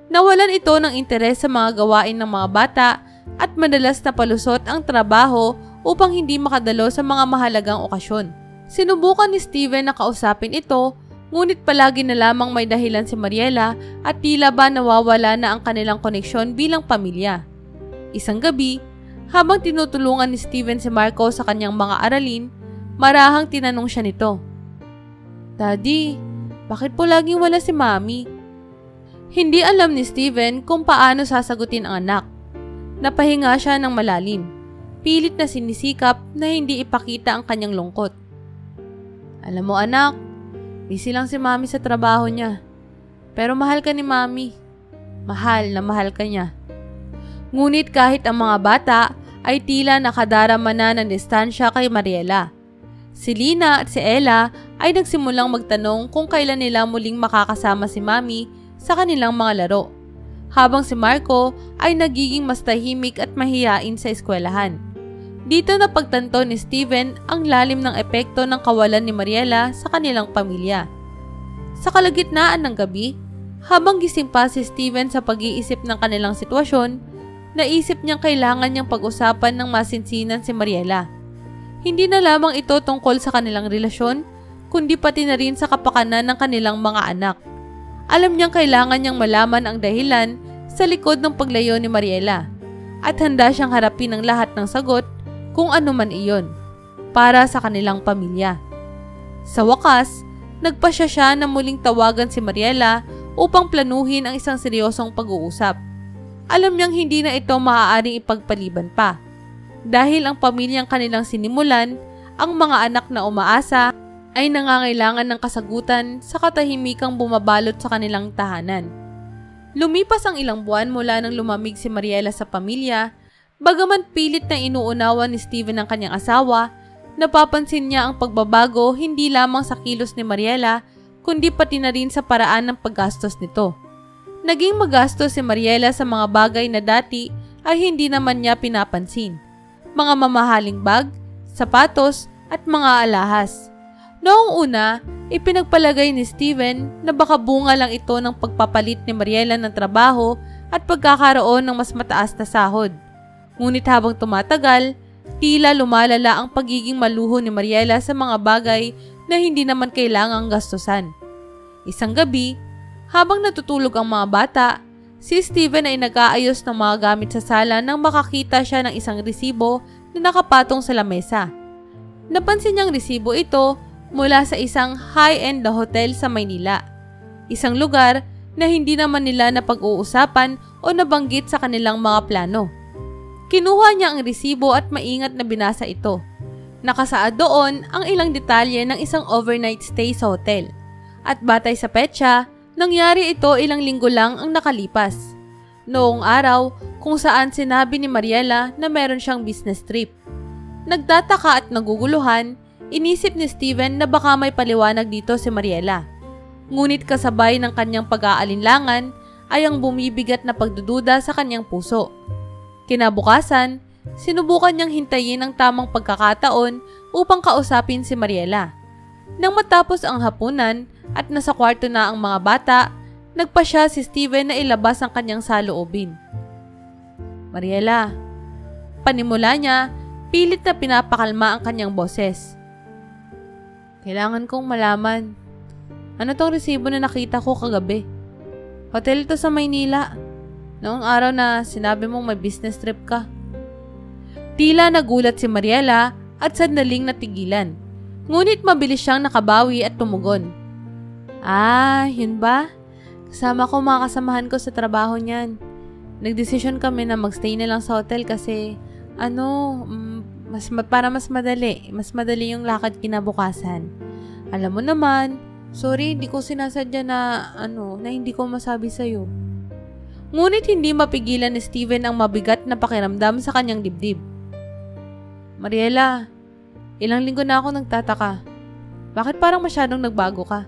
Nawalan ito ng interes sa mga gawain ng mga bata at madalas na palusot ang trabaho upang hindi makadalo sa mga mahalagang okasyon. Sinubukan ni Steven na kausapin ito, ngunit palagi na lamang may dahilan si Mariela at tila ba nawawala na ang kanilang koneksyon bilang pamilya. Isang gabi, habang tinutulungan ni Steven si Marco sa kanyang mga aralin, marahang tinanong siya nito, "Daddy, bakit po laging wala si Mami?" Hindi alam ni Steven kung paano sasagutin ang anak. Napahinga siya ng malalim. Pilit na sinisikap na hindi ipakita ang kanyang lungkot. "Alam mo anak, busy lang si Mami sa trabaho niya. Pero mahal ka ni Mami. Mahal na mahal ka niya." Ngunit kahit ang mga bata ay tila nakadarama na ng distansya kay Mariela. Si Lina at si Ella ay nagsimulang magtanong kung kailan nila muling makakasama si Mami sa kanilang mga laro, habang si Marco ay nagiging mas tahimik at mahiyain sa eskwelahan. Dito napagtanto ni Steven ang lalim ng epekto ng kawalan ni Mariela sa kanilang pamilya. Sa kalagitnaan ng gabi, habang gising pa si Steven sa pag-iisip ng kanilang sitwasyon, naisip niyang kailangan niyang pag-usapan ng masinsinan si Mariela. Hindi na lamang ito tungkol sa kanilang relasyon, kundi pati na rin sa kapakanan ng kanilang mga anak. Alam niyang kailangan niyang malaman ang dahilan sa likod ng paglayo ni Mariela at handa siyang harapin ang lahat ng sagot kung ano man iyon para sa kanilang pamilya. Sa wakas, nagpasya siya na muling tawagan si Mariela upang planuhin ang isang seryosong pag-uusap. Alam niyang hindi na ito maaaring ipagpaliban pa. Dahil ang pamilyang kanilang sinimulan, ang mga anak na umaasa, ay nangangailangan ng kasagutan sa katahimikang bumabalot sa kanilang tahanan. Lumipas ang ilang buwan mula nang lumamig si Mariela sa pamilya, bagaman pilit na inuunawa ni Steven ang kanyang asawa, napapansin niya ang pagbabago hindi lamang sa kilos ni Mariela, kundi pati na rin sa paraan ng paggastos nito. Naging magastos si Mariela sa mga bagay na dati ay hindi naman niya pinapansin. Mga mamahaling bag, sapatos at mga alahas. Noong una, ipinagpalagay ni Steven na baka bunga lang ito ng pagpapalit ni Mariela ng trabaho at pagkakaroon ng mas mataas na sahod. Ngunit habang tumatagal, tila lumalala ang pagiging maluho ni Mariela sa mga bagay na hindi naman kailangang gastusan. Isang gabi, habang natutulog ang mga bata, si Steven ay nag-aayos ng mga gamit sa sala nang makakita siya ng isang resibo na nakapatong sa lamesa. Napansin niyang resibo ito mula sa isang high-end na hotel sa Maynila, isang lugar na hindi naman nila napag-uusapan o nabanggit sa kanilang mga plano. Kinuha niya ang resibo at maingat na binasa ito. Nakasaad doon ang ilang detalye ng isang overnight stay sa hotel. At batay sa petsa, nangyari ito ilang linggo lang ang nakalipas. Noong araw kung saan sinabi ni Mariela na meron siyang business trip. Nagtataka at naguguluhan, inisip ni Steven na baka may paliwanag dito si Mariela. Ngunit kasabay ng kanyang pag-aalinlangan ay ang bumibigat na pagdududa sa kanyang puso. Kinabukasan, sinubukan niyang hintayin ang tamang pagkakataon upang kausapin si Mariela. Nang matapos ang hapunan at nasa kwarto na ang mga bata, nagpasya si Steven na ilabas ang kanyang saloobin. "Mariela," panimula niya, pilit na pinapakalma ang kanyang boses. "Kailangan kong malaman. Ano tong resibo na nakita ko kagabi? Hotel to sa Maynila. Noong araw na sinabi mong may business trip ka." Tila nagulat si Mariela at sandaling natigilan. Ngunit mabilis siyang nakabawi at tumugon. Yun ba? Kasama ko mga kasamahan ko sa trabaho niyan. Nagdesisyon kami na magstay na lang sa hotel kasi para mas madali yung lakad kinabukasan. Alam mo naman, sorry, hindi ko sinasadya na hindi ko masabi sa'yo. Ngunit hindi mapigilan ni Steven ang mabigat na pakiramdam sa kanyang dibdib. "Mariela, ilang linggo na ako nagtataka. Bakit parang masyadong nagbago ka?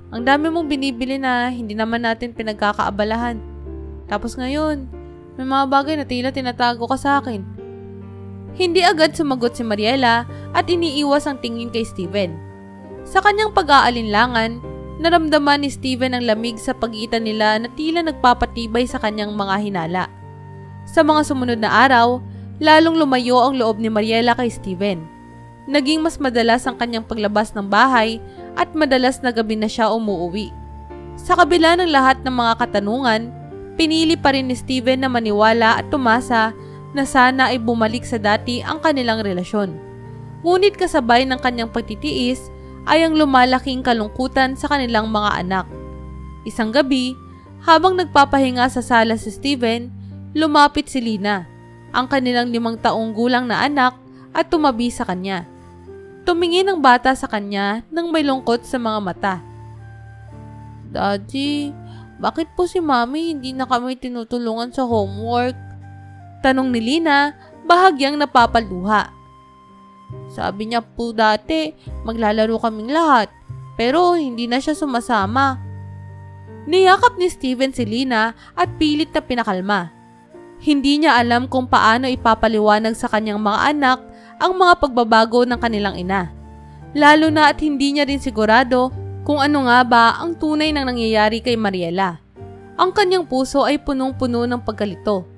Ang dami mong binibili na hindi naman natin pinagkakaabalahan. Tapos ngayon, may mga bagay na tila tinatago ka sa akin." Hindi agad sumagot si Mariela at iniiwas ang tingin kay Steven. Sa kanyang pag-aalinlangan, naramdaman ni Steven ang lamig sa pagitan nila na tila nagpapatibay sa kanyang mga hinala. Sa mga sumunod na araw, lalong lumayo ang loob ni Mariela kay Steven. Naging mas madalas ang kanyang paglabas ng bahay at madalas na gabi na siya umuuwi. Sa kabila ng lahat ng mga katanungan, pinili pa rin ni Steven na maniwala at tumasa na sana ay bumalik sa dati ang kanilang relasyon. Ngunit kasabay ng kanyang pagtitiis ay ang lumalaking kalungkutan sa kanilang mga anak. Isang gabi, habang nagpapahinga sa sala si Steven, lumapit si Lina, ang kanilang 5 taong gulang na anak, at tumabi sa kanya. Tumingin ang bata sa kanya nang may lungkot sa mga mata. "Daddy, bakit po si Mami hindi na kami tinutulungan sa homework?" Tanong ni Lina, bahagyang napapaluha. "Sabi niya po dati, maglalaro kaming lahat, pero hindi na siya sumasama." Niyakap ni Steven si Lina at pilit na pinakalma. Hindi niya alam kung paano ipapaliwanag sa kanyang mga anak ang mga pagbabago ng kanilang ina. Lalo na at hindi niya rin sigurado kung ano nga ba ang tunay nang nangyayari kay Mariela. Ang kanyang puso ay punong-puno ng pagkalito.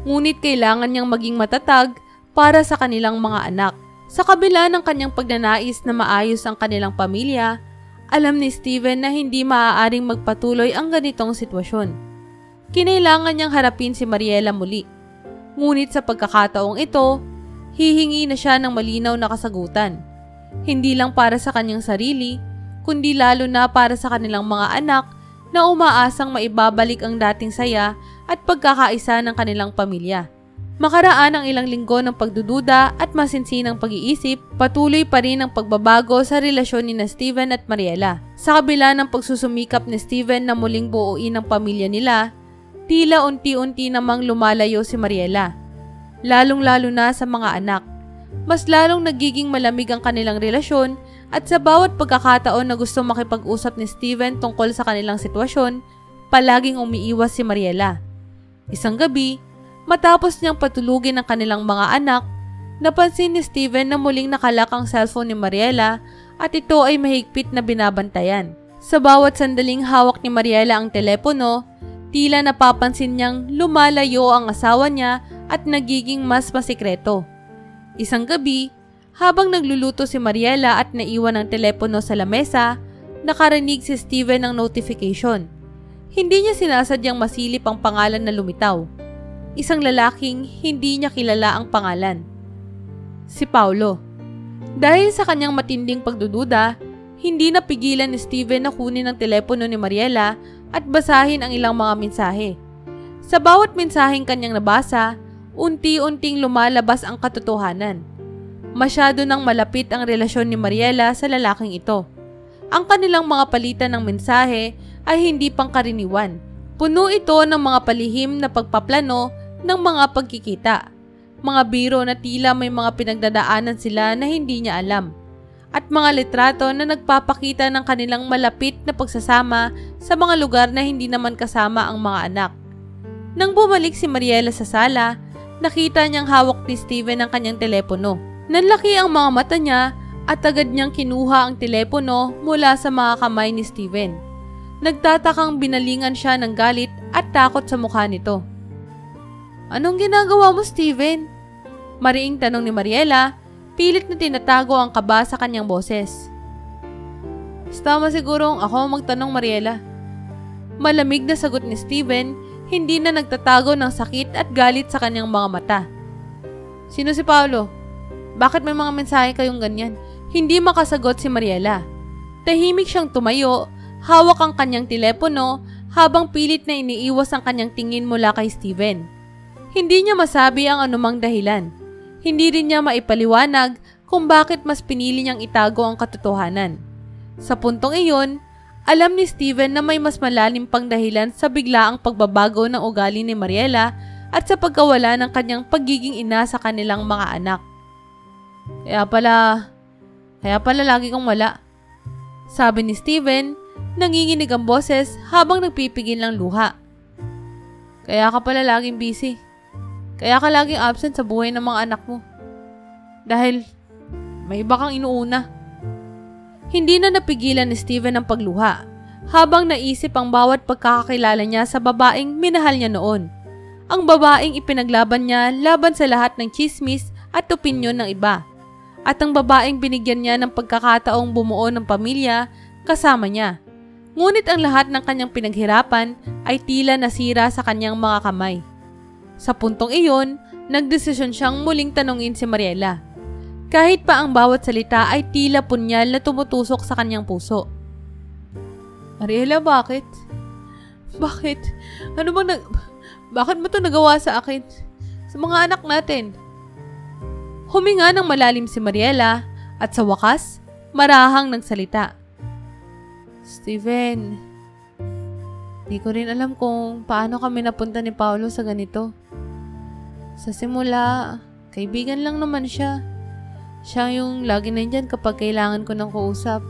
Ngunit kailangan niyang maging matatag para sa kanilang mga anak. Sa kabila ng kanyang pagnanais na maayos ang kanilang pamilya, alam ni Steven na hindi maaaring magpatuloy ang ganitong sitwasyon. Kinailangan niyang harapin si Mariela muli. Ngunit sa pagkakataong ito, hihingi na siya ng malinaw na kasagutan. Hindi lang para sa kanyang sarili, kundi lalo na para sa kanilang mga anak na umaasang maibabalik ang dating saya at pagkakaisa ng kanilang pamilya. Makaraan ang ilang linggo ng pagdududa at masinsinang pag-iisip, patuloy pa rin ang pagbabago sa relasyon ni Steven at Mariela. Sa kabila ng pagsusumikap ni Steven na muling buuin ang pamilya nila, tila unti-unti namang lumalayo si Mariela. Lalong-lalo na sa mga anak. Mas lalong nagiging malamig ang kanilang relasyon at sa bawat pagkakataon na gusto makipag-usap ni Steven tungkol sa kanilang sitwasyon, palaging umiiwas si Mariela. Isang gabi, matapos niyang patulugin ang kanilang mga anak, napansin ni Steven na muling nakalak ang cellphone ni Mariela at ito ay mahigpit na binabantayan. Sa bawat sandaling hawak ni Mariela ang telepono, tila napapansin niyang lumalayo ang asawa niya at nagiging mas masikreto. Isang gabi, habang nagluluto si Mariela at naiwan ang telepono sa lamesa, nakarinig si Steven ng notification. Hindi niya sinasadyang masilip ang pangalan na lumitaw. Isang lalaking hindi niya kilala ang pangalan. Si Paulo. Dahil sa kanyang matinding pagdududa, hindi napigilan ni Steven na kunin ang telepono ni Mariela at basahin ang ilang mga mensahe. Sa bawat mensaheng kanyang nabasa, unti-unting lumalabas ang katotohanan. Masyado nang malapit ang relasyon ni Mariela sa lalaking ito. Ang kanilang mga palitan ng mensahe ay hindi pangkaraniwan. Puno ito ng mga palihim na pagpaplano ng mga pagkikita. Mga biro na tila may mga pinagdadaanan sila na hindi niya alam. At mga litrato na nagpapakita ng kanilang malapit na pagsasama sa mga lugar na hindi naman kasama ang mga anak. Nang bumalik si Mariela sa sala, nakita niyang hawak ni Steven ang kanyang telepono. Nanlaki ang mga mata niya at agad niyang kinuha ang telepono mula sa mga kamay ni Steven. Nagtatakang binalingan siya ng galit at takot sa mukha nito. "Anong ginagawa mo, Steven?" Mariing tanong ni Mariela, pilit na tinatago ang kaba sa kanyang boses. "Tama sigurong ako ang magtanong, Mariela." Malamig na sagot ni Steven, hindi na nagtatago ng sakit at galit sa kanyang mga mata. "Sino si Paulo? Bakit may mga mensahe kayong ganyan?" Hindi makasagot si Mariela. Tahimik siyang tumayo, hawak ang kanyang telepono habang pilit na iniiwas ang kanyang tingin mula kay Steven. Hindi niya masabi ang anumang dahilan. Hindi rin niya maipaliwanag kung bakit mas pinili niyang itago ang katotohanan. Sa puntong iyon, alam ni Steven na may mas malalim pang dahilan sa biglaang pagbabago ng ugali ni Mariela at sa pagkawala ng kanyang pagiging ina sa kanilang mga anak. Kaya pala lagi kang wala," sabi ni Steven, nanginginig ang boses habang nagpipigil ng luha. "Kaya ka pala laging busy. Kaya ka laging absent sa buhay ng mga anak mo. Dahil may iba kang inuuna. Hindi na napigilan ni Steven ang pagluha habang naisip ang bawat pagkakakilala niya sa babaeng minahal niya noon. Ang babaeng ipinaglaban niya laban sa lahat ng chismis at opinyon ng iba. At ang babaeng binigyan niya ng pagkakataong bumuo ng pamilya kasama niya. Ngunit ang lahat ng kanyang pinaghirapan ay tila nasira sa kanyang mga kamay. Sa puntong iyon, nagdesisyon siyang muling tanungin si Mariela. Kahit pa ang bawat salita ay tila punyal na tumutusok sa kanyang puso. Mariela, bakit? Bakit? Bakit mo ito nagawa sa akin? Sa mga anak natin? Huminga ng malalim si Mariela at sa wakas, marahang nagsalita. Steven, di ko rin alam kung paano kami napunta ni Paulo sa ganito. Sa simula, kaibigan lang naman siya. Siya yung lagi nandyan kapag kailangan ko ng kausap.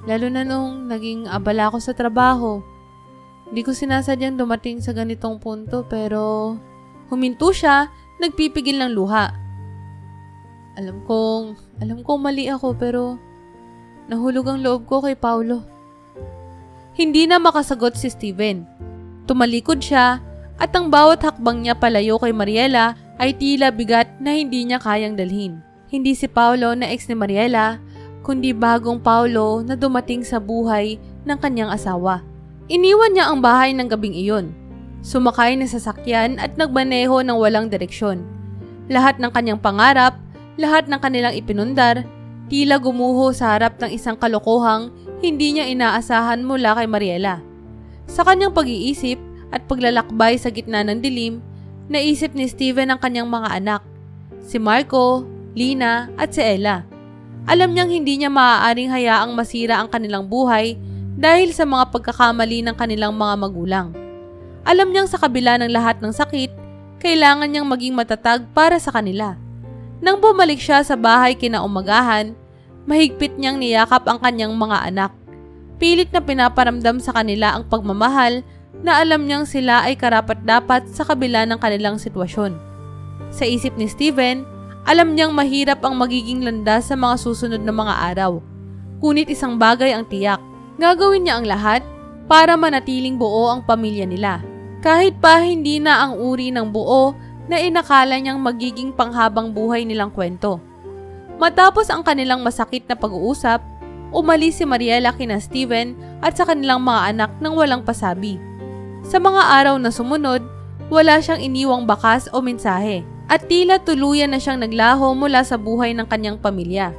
Lalo na nung naging abala ko sa trabaho. Hindi ko sinasadyang dumating sa ganitong punto pero huminto siya, nagpipigil ng luha. Alam kong mali ako pero nahulog ang loob ko kay Paulo. Hindi na makasagot si Steven. Tumalikod siya at ang bawat hakbang niya palayo kay Mariela ay tila bigat na hindi niya kayang dalhin. Hindi si Paulo na ex ni Mariela, kundi bagong Paulo na dumating sa buhay ng kanyang asawa. Iniwan niya ang bahay ng gabing iyon. Sumakay ng sasakyan at nagmaneho ng walang direksyon. Lahat ng kanyang pangarap, lahat ng kanilang ipinundar, tila gumuho sa harap ng isang kalokohang hindi niya inaasahan mula kay Mariela. Sa kanyang pag-iisip at paglalakbay sa gitna ng dilim, naisip ni Steven ang kanyang mga anak, si Marco, Lina at si Ella. Alam niyang hindi niya maaaring hayaang masira ang kanilang buhay dahil sa mga pagkakamali ng kanilang mga magulang. Alam niyang sa kabila ng lahat ng sakit, kailangan niyang maging matatag para sa kanila. Nang bumalik siya sa bahay kinaumagahan, mahigpit niyang niyakap ang kanyang mga anak. Pilit na pinaparamdam sa kanila ang pagmamahal na alam niyang sila ay karapat-dapat sa kabila ng kanilang sitwasyon. Sa isip ni Steven, alam niyang mahirap ang magiging landas sa mga susunod na mga araw. Ngunit isang bagay ang tiyak, gagawin niya ang lahat para manatiling buo ang pamilya nila. Kahit pa hindi na ang uri ng buo na inakala niyang magiging panghabang buhay nilang kwento. Matapos ang kanilang masakit na pag-uusap, umalis si Mariela kina Steven at sa kanilang mga anak nang walang pasabi. Sa mga araw na sumunod, wala siyang iniwang bakas o mensahe at tila tuluyan na siyang naglaho mula sa buhay ng kanyang pamilya.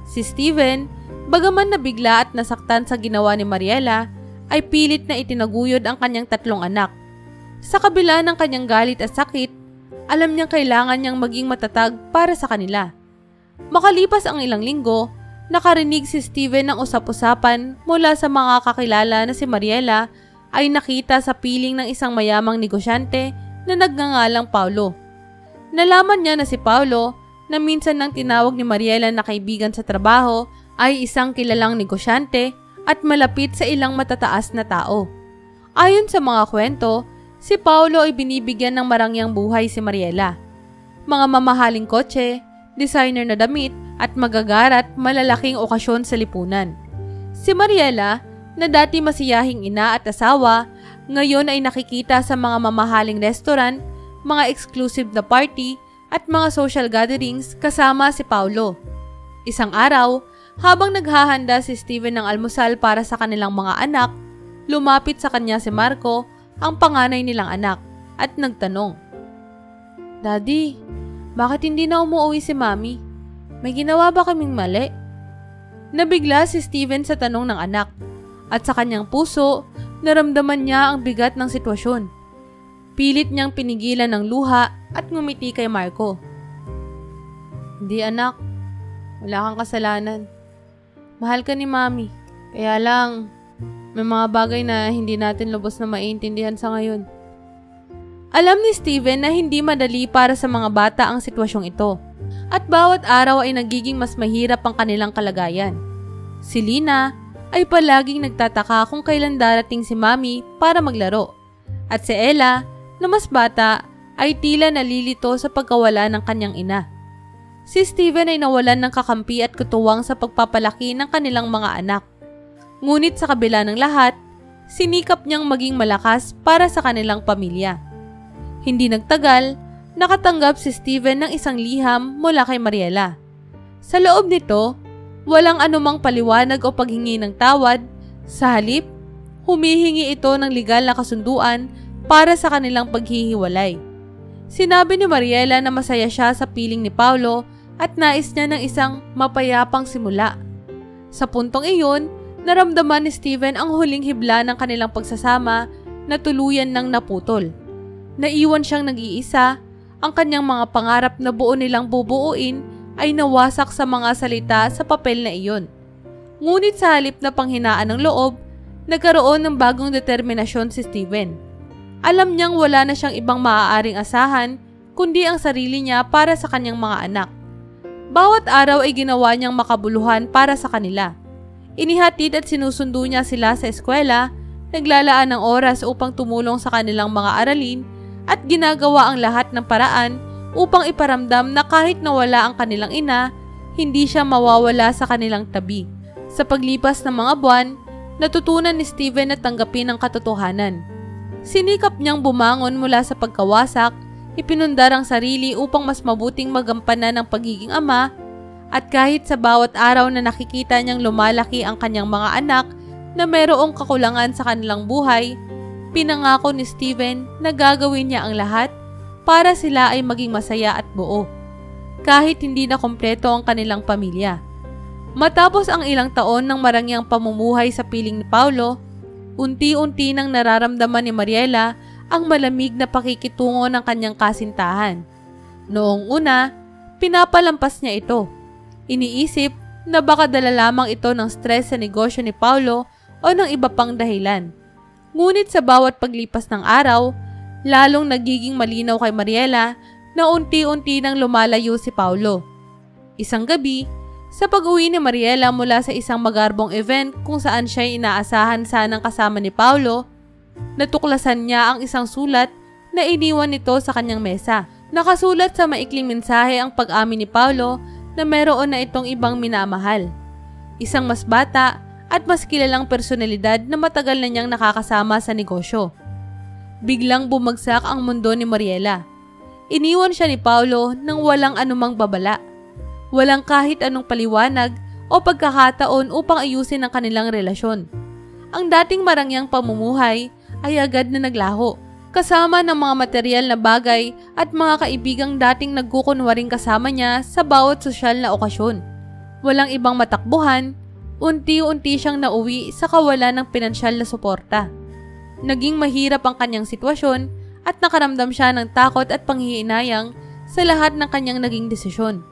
Si Steven, bagaman nabigla at nasaktan sa ginawa ni Mariela, ay pilit na itinaguyod ang kanyang 3 anak. Sa kabila ng kanyang galit at sakit, alam niyang kailangan niyang maging matatag para sa kanila. Makalipas ang ilang linggo, nakarinig si Steven ng usap-usapan mula sa mga kakilala na si Mariela ay nakita sa piling ng isang mayamang negosyante na nagngangalang Paulo. Nalaman niya na si Paulo, na minsan nang tinawag ni Mariela na kaibigan sa trabaho, ay isang kilalang negosyante at malapit sa ilang matataas na tao. Ayon sa mga kwento, si Paulo ay binibigyan ng marangyang buhay si Mariela. Mga mamahaling kotse, designer na damit at magagarat malalaking okasyon sa lipunan. Si Mariela, na dati masiyahing ina at asawa, ngayon ay nakikita sa mga mamahaling restaurant, mga exclusive na party at mga social gatherings kasama si Paulo. Isang araw, habang naghahanda si Steven ng almusal para sa kanilang mga anak, lumapit sa kanya si Marco, ang panganay nilang anak, at nagtanong, "Daddy, bakit hindi na umuwi si Mami? May ginawa ba kaming mali?" Nabigla si Steven sa tanong ng anak, at sa kanyang puso, naramdaman niya ang bigat ng sitwasyon. Pilit niyang pinigilan ng luha at ngumiti kay Marco. "Hindi anak, wala kang kasalanan. Mahal ka ni Mami, kaya lang may mga bagay na hindi natin lubos na maintindihan sa ngayon." Alam ni Steven na hindi madali para sa mga bata ang sitwasyong ito, at bawat araw ay nagiging mas mahirap ang kanilang kalagayan. Si Lina ay palaging nagtataka kung kailan darating si Mami para maglaro, at si Ella, na mas bata, ay tila nalilito sa pagkawala ng kanyang ina. Si Steven ay nawalan ng kakampi at kutuwang sa pagpapalaki ng kanilang mga anak. Ngunit sa kabila ng lahat, sinikap niyang maging malakas para sa kanilang pamilya. Hindi nagtagal, nakatanggap si Steven ng isang liham mula kay Mariela. Sa loob nito, walang anumang paliwanag o paghingi ng tawad. Sa halip, humihingi ito ng legal na kasunduan para sa kanilang paghihiwalay. Sinabi ni Mariela na masaya siya sa piling ni Paulo at nais niya ng isang mapayapang simula. Sa puntong iyon, naramdaman ni Steven ang huling hibla ng kanilang pagsasama na tuluyan nang naputol. Naiwan siyang nag-iisa, ang kanyang mga pangarap na buo nilang bubuuin ay nawasak sa mga salita sa papel na iyon. Ngunit sa halip na panghinaan ng loob, nagkaroon ng bagong determinasyon si Steven. Alam niyang wala na siyang ibang maaaring asahan kundi ang sarili niya para sa kanyang mga anak. Bawat araw ay ginawa niyang makabuluhan para sa kanila. Inihatid at sinusundo niya sila sa eskwela, naglalaan ng oras upang tumulong sa kanilang mga aralin at ginagawa ang lahat ng paraan upang iparamdam na kahit nawala ang kanilang ina, hindi siya mawawala sa kanilang tabi. Sa paglipas ng mga buwan, natutunan ni Steven na tanggapin ang katotohanan. Sinikap niyang bumangon mula sa pagkawasak, ipinundar ang sarili upang mas mabuting magampanan ng pagiging ama, at kahit sa bawat araw na nakikita niyang lumalaki ang kanyang mga anak na mayroong kakulangan sa kanilang buhay, pinangako ni Steven na gagawin niya ang lahat para sila ay maging masaya at buo, kahit hindi na kompleto ang kanilang pamilya. Matapos ang ilang taon ng marangyang pamumuhay sa piling ni Paulo, unti-unti nang nararamdaman ni Mariela ang malamig na pakikitungo ng kanyang kasintahan. Noong una, pinapalampas niya ito. Iniisip na baka dala lamang ito ng stress sa negosyo ni Paulo o ng iba pang dahilan. Ngunit sa bawat paglipas ng araw, lalong nagiging malinaw kay Mariela na unti-unti nang lumalayo si Paulo. Isang gabi, sa pag-uwi ni Mariela mula sa isang magarbong event kung saan siya inaasahan sanang kasama ni Paulo, natuklasan niya ang isang sulat na iniwan nito sa kanyang mesa. Nakasulat sa maikling mensahe ang pag-amin ni Paulo na meron na itong ibang minamahal. Isang mas bata at mas kilalang personalidad na matagal na niyang nakakasama sa negosyo. Biglang bumagsak ang mundo ni Mariela. Iniwan siya ni Paulo nang walang anumang babala. Walang kahit anong paliwanag o pagkakataon upang ayusin ang kanilang relasyon. Ang dating marangyang pamumuhay ay agad na naglaho, kasama ng mga material na bagay at mga kaibigang dating nagkukunwaring kasama niya sa bawat sosyal na okasyon. Walang ibang matakbuhan, unti-unti siyang nauwi sa kawalan ng pinansyal na suporta. Naging mahirap ang kanyang sitwasyon at nakaramdam siya ng takot at panghihinayang sa lahat ng kanyang naging desisyon.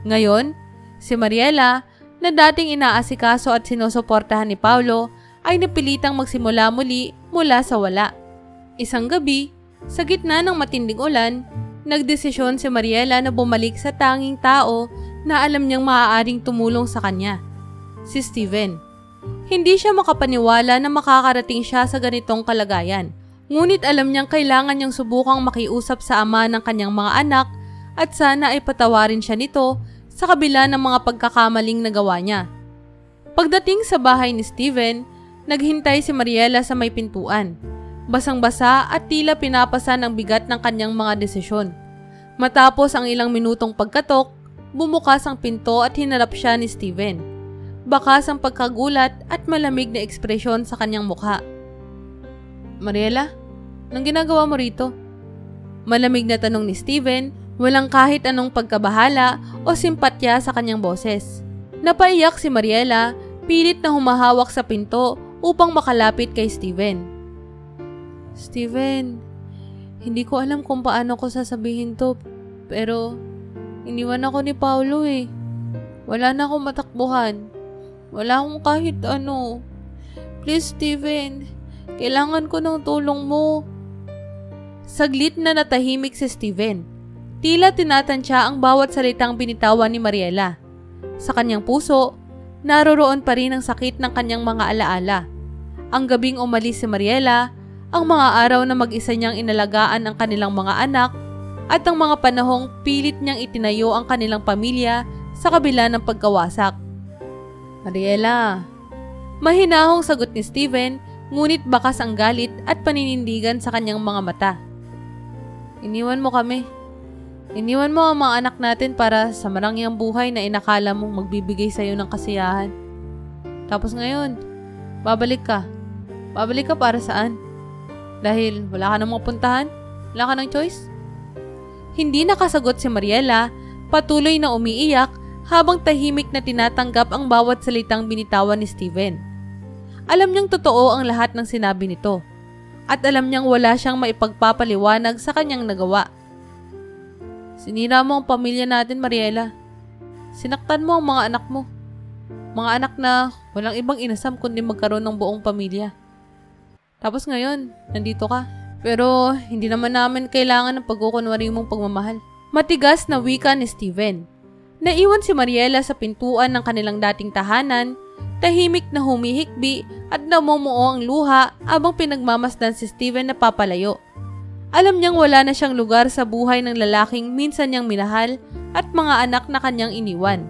Ngayon, si Mariela, na dating inaasikaso at sinusuportahan ni Paulo, ay napilitang magsimula muli mula sa wala. Isang gabi, sa gitna ng matinding ulan, nagdesisyon si Mariela na bumalik sa tanging tao na alam niyang maaaring tumulong sa kanya, si Steven. Hindi siya makapaniwala na makakarating siya sa ganitong kalagayan. Ngunit alam niyang kailangan niyang subukang makiusap sa ama ng kanyang mga anak at sana ay patawarin siya nito sa kabila ng mga pagkakamaling nagawa niya. Pagdating sa bahay ni Steven, naghintay si Mariela sa may pintuan. Basang-basa at tila pinapasa ng bigat ng kanyang mga desisyon. Matapos ang ilang minutong pagkatok, bumukas ang pinto at hinarap siya ni Steven. Bakas ang pagkagulat at malamig na ekspresyon sa kanyang mukha. Mariela, anong ginagawa mo rito? Malamig na tanong ni Steven, walang kahit anong pagkabahala o simpatya sa kanyang boses. Napaiyak si Mariela, pilit na humahawak sa pinto upang makalapit kay Steven. Steven, hindi ko alam kung paano ko sasabihin to, pero iniwan ako ni Paulo eh. Wala na akong matakbuhan. Wala akong kahit ano. Please Steven, kailangan ko ng tulong mo. Saglit na natahimik si Steven. Tila tinatansya ang bawat salitang binitawan ni Mariela. Sa kanyang puso, naroroon pa rin ang sakit ng kanyang mga alaala. Ang gabing umalis si Mariela, ang mga araw na mag-isa niyang inalagaan ang kanilang mga anak, at ang mga panahong pilit niyang itinayo ang kanilang pamilya sa kabila ng pagkawasak. Mariela, mahinahong sagot ni Steven, ngunit bakas ang galit at paninindigan sa kanyang mga mata. Iniwan mo kami. Iniwan mo ang mga anak natin para sa marangyang buhay na inakala mong magbibigay sa iyo ng kasiyahan. Tapos ngayon, babalik ka. Babalik ka para saan? Dahil wala ka nang mapuntahan? Wala ka ng choice? Hindi nakasagot si Mariela, patuloy na umiiyak habang tahimik na tinatanggap ang bawat salitang binitawan ni Steven. Alam niyang totoo ang lahat ng sinabi nito at alam niyang wala siyang maipagpapaliwanag sa kanyang nagawa. Sinira mo ang pamilya natin, Mariela. Sinaktan mo ang mga anak mo. Mga anak na walang ibang inasam kundi magkaroon ng buong pamilya. Tapos ngayon, nandito ka. Pero hindi naman namin kailangan ng pagkukunwari mong pagmamahal. Matigas na wika ni Steven. Naiwan si Mariela sa pintuan ng kanilang dating tahanan, tahimik na humihikbi at namumuo ang luha habang pinagmamasdan si Steven na papalayo. Alam niyang wala na siyang lugar sa buhay ng lalaking minsan niyang minahal at mga anak na kanyang iniwan.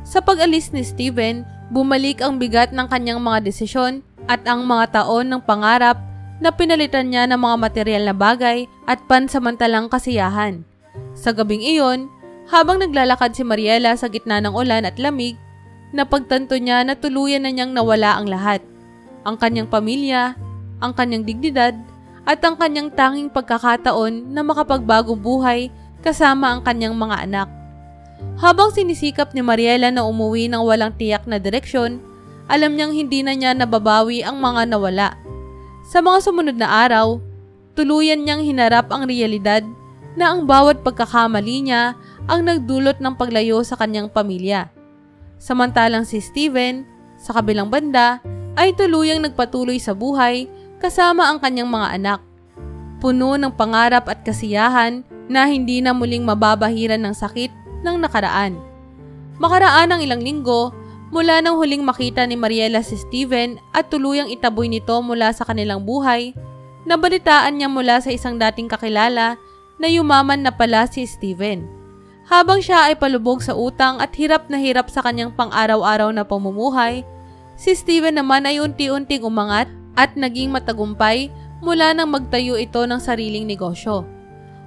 Sa pag-alis ni Steven, bumalik ang bigat ng kanyang mga desisyon at ang mga taon ng pangarap na pinalitan niya ng mga materyal na bagay at pansamantalang kasiyahan. Sa gabing iyon, habang naglalakad si Mariela sa gitna ng ulan at lamig, napagtanto niya na tuluyan na niyang nawala ang lahat. Ang kanyang pamilya, ang kanyang dignidad, at ang kanyang tanging pagkakataon na makapagbagong buhay kasama ang kanyang mga anak. Habang sinisikap ni Mariela na umuwi ng walang tiyak na direksyon, alam niyang hindi na niya nababawi ang mga nawala. Sa mga sumunod na araw, tuluyan niyang hinarap ang realidad na ang bawat pagkakamali niya ang nagdulot ng paglayo sa kanyang pamilya. Samantalang si Steven, sa kabilang banda, ay tuluyang nagpatuloy sa buhay kasama ang kanyang mga anak. Puno ng pangarap at kasiyahan na hindi na muling mababahiran ng sakit ng nakaraan. Makaraan ang ilang linggo, mula nang huling makita ni Mariela si Steven at tuluyang itaboy nito mula sa kanilang buhay, nabalitaan niya mula sa isang dating kakilala na yumaman na pala si Steven. Habang siya ay palubog sa utang at hirap na hirap sa kanyang pang-araw-araw na pamumuhay, si Steven naman ay unti-unting umangat at naging matagumpay mula nang magtayo ito ng sariling negosyo.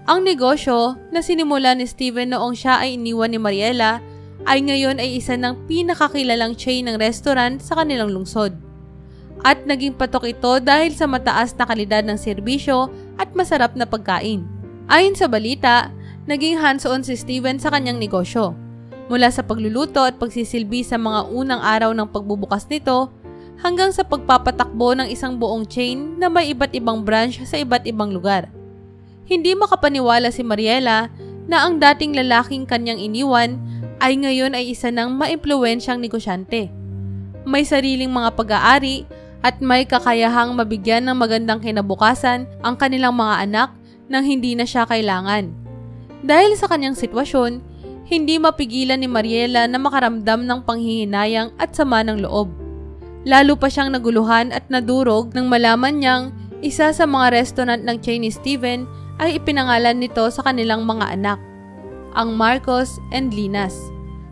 Ang negosyo na sinimula ni Steven noong siya ay iniwan ni Mariela ay ngayon ay isa ng pinakakilalang chain ng restaurant sa kanilang lungsod. At naging patok ito dahil sa mataas na kalidad ng serbisyo at masarap na pagkain. Ayon sa balita, naging hands-on si Steven sa kanyang negosyo. Mula sa pagluluto at pagsisilbi sa mga unang araw ng pagbubukas nito, hanggang sa pagpapatakbo ng isang buong chain na may iba't ibang branch sa iba't ibang lugar. Hindi makapaniwala si Mariela na ang dating lalaking kanyang iniwan ay ngayon ay isa ng maimpluwensyang negosyante. May sariling mga pag-aari at may kakayahang mabigyan ng magandang kinabukasan ang kanilang mga anak nang hindi na siya kailangan. Dahil sa kanyang sitwasyon, hindi mapigilan ni Mariela na makaramdam ng panghihinayang at sama ng loob. Lalo pa siyang naguluhan at nadurog nang malaman niyang isa sa mga restaurant ng chain ni Steven ay ipinangalan nito sa kanilang mga anak, ang Marcos and Linas,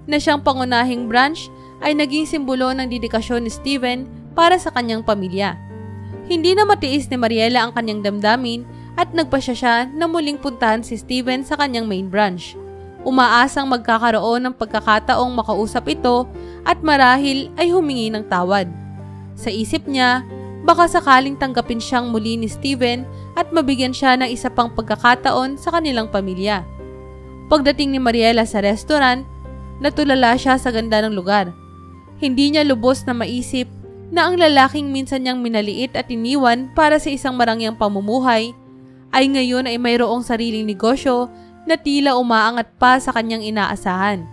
na siyang pangunahing branch ay naging simbolo ng dedikasyon ni Steven para sa kanyang pamilya. Hindi na matiis ni Mariela ang kanyang damdamin at nagpasya siya na muling puntahan si Steven sa kanyang main branch. Umaasang magkakaroon ng pagkakataong makausap ito at marahil ay humingi ng tawad. Sa isip niya, baka sakaling tanggapin siyang muli ni Steven at mabigyan siya ng isa pang pagkakataon sa kanilang pamilya. Pagdating ni Mariela sa restaurant, natulala siya sa ganda ng lugar. Hindi niya lubos na maisip na ang lalaking minsan niyang minaliit at iniwan para sa isang marangyang pamumuhay ay ngayon ay mayroong sariling negosyo na tila umaangat pa sa kanyang inaasahan.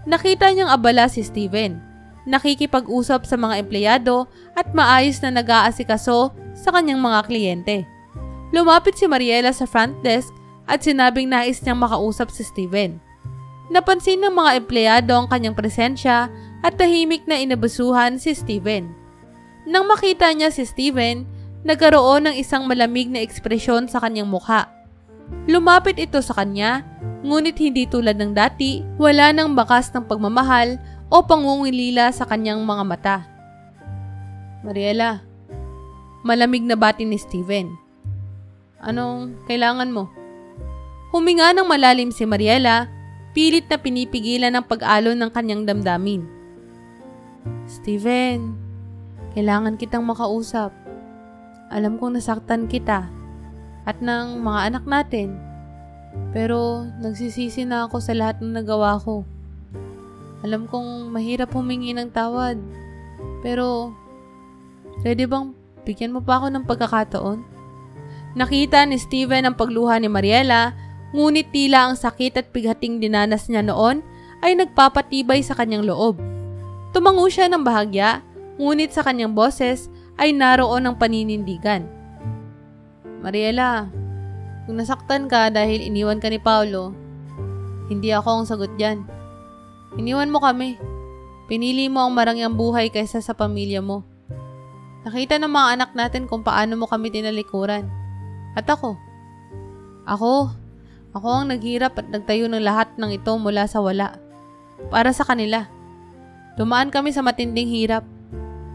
Nakita niyang abala si Steven, nakikipag-usap sa mga empleyado at maayos na nag-aasikaso sa kanyang mga kliyente. Lumapit si Mariela sa front desk at sinabing nais niyang makausap si Steven. Napansin ng mga empleyado ang kanyang presensya at tahimik na inabusuhan si Steven. Nang makita niya si Steven, nagkaroon ng isang malamig na ekspresyon sa kanyang mukha. Lumapit ito sa kanya, ngunit hindi tulad ng dati, wala nang bakas ng pagmamahal o pangungilila sa kanyang mga mata. Mariela, malamig na bati ni Steven. Anong kailangan mo? Huminga ng malalim si Mariela, pilit na pinipigilan ang pag-alon ng kanyang damdamin. Steven, kailangan kitang makausap. Alam kong nasaktan kita at ng mga anak natin. Pero nagsisisi na ako sa lahat ng nagawa ko. Alam kong mahirap humingi ng tawad. Pero pwede bang bigyan mo pa ako ng pagkakataon? Nakita ni Steven ang pagluha ni Mariela, ngunit tila ang sakit at bighating dinanas niya noon ay nagpapatibay sa kanyang loob. Tumango siya ng bahagya, ngunit sa kanyang boses ay naroon ang paninindigan. Mariela, kung nasaktan ka dahil iniwan ka ni Paulo, hindi ako ang sagot dyan. Iniwan mo kami. Pinili mo ang marangyang buhay kaysa sa pamilya mo. Nakita ng mga anak natin kung paano mo kami tinalikuran. At ako ang naghirap at nagtayo ng lahat ng ito mula sa wala. Para sa kanila. Dumaan kami sa matinding hirap.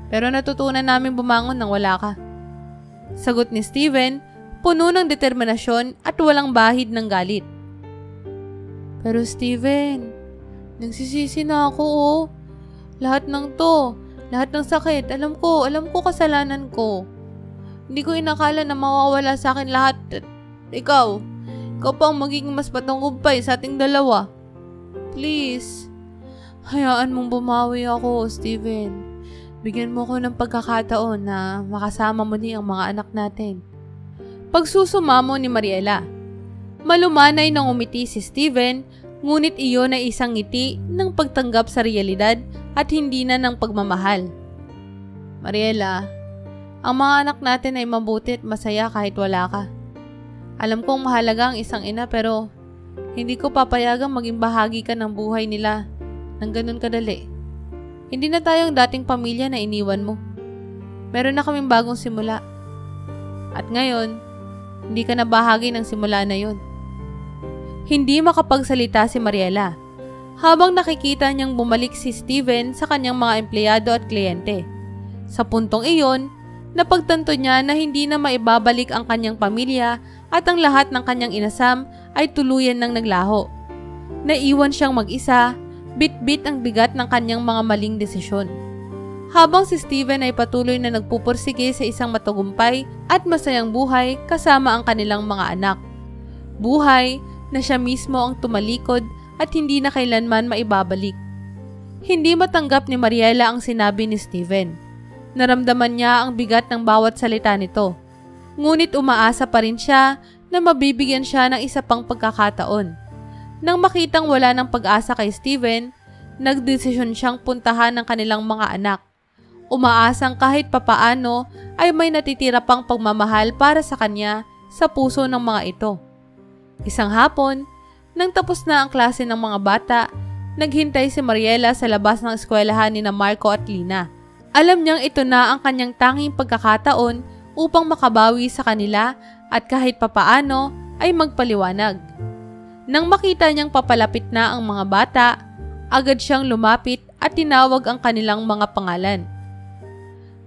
Pero natutunan namin bumangon nang wala ka. Sagot ni Steven, puno ng determinasyon at walang bahid ng galit. Pero Steven, nagsisisi na ako oh. Lahat ng sakit, alam ko kasalanan ko. Hindi ko inakala na mawawala sa akin lahat. Ikaw pa ang magiging mas patungkumpay sa ating dalawa. Please, hayaan mong bumawi ako, Steven. Bigyan mo ko ng pagkakataon na makasama mo ni ang mga anak natin. Pagsusumamo ni Mariela. Malumanay nang umiti si Steven, ngunit iyon ay isang ngiti ng pagtanggap sa realidad at hindi na ng pagmamahal. Mariela, ang mga anak natin ay mabuti at masaya kahit wala ka. Alam kong mahalaga ang isang ina pero hindi ko papayagang maging bahagi ka ng buhay nila ng ganun kadali. Hindi na tayong dating pamilya na iniwan mo. Meron na kaming bagong simula. At ngayon, hindi ka na bahagi ng simula na yun. Hindi makapagsalita si Mariela habang nakikita niyang bumalik si Steven sa kanyang mga empleyado at kliyente. Sa puntong iyon, napagtanto niya na hindi na maibabalik ang kanyang pamilya at ang lahat ng kanyang inasam ay tuluyan ng naglaho. Naiwan siyang mag-isa, bit-bit ang bigat ng kanyang mga maling desisyon. Habang si Steven ay patuloy na nagpupursige sa isang matagumpay at masayang buhay kasama ang kanilang mga anak. Buhay na siya mismo ang tumalikod at hindi na kailanman maibabalik. Hindi matanggap ni Mariela ang sinabi ni Steven. Naramdaman niya ang bigat ng bawat salita nito. Ngunit umaasa pa rin siya na mabibigyan siya ng isa pang pagkakataon. Nang makitang wala ng pag-asa kay Steven, nagdesisyon siyang puntahan ng kanilang mga anak. Umaasang kahit papaano ay may natitira pang pagmamahal para sa kanya sa puso ng mga ito. Isang hapon, nang tapos na ang klase ng mga bata, naghintay si Mariela sa labas ng eskwelahan ni Marco at Lina. Alam niyang ito na ang kanyang tanging pagkakataon upang makabawi sa kanila at kahit papaano ay magpaliwanag. Nang makita niyang papalapit na ang mga bata, agad siyang lumapit at tinawag ang kanilang mga pangalan.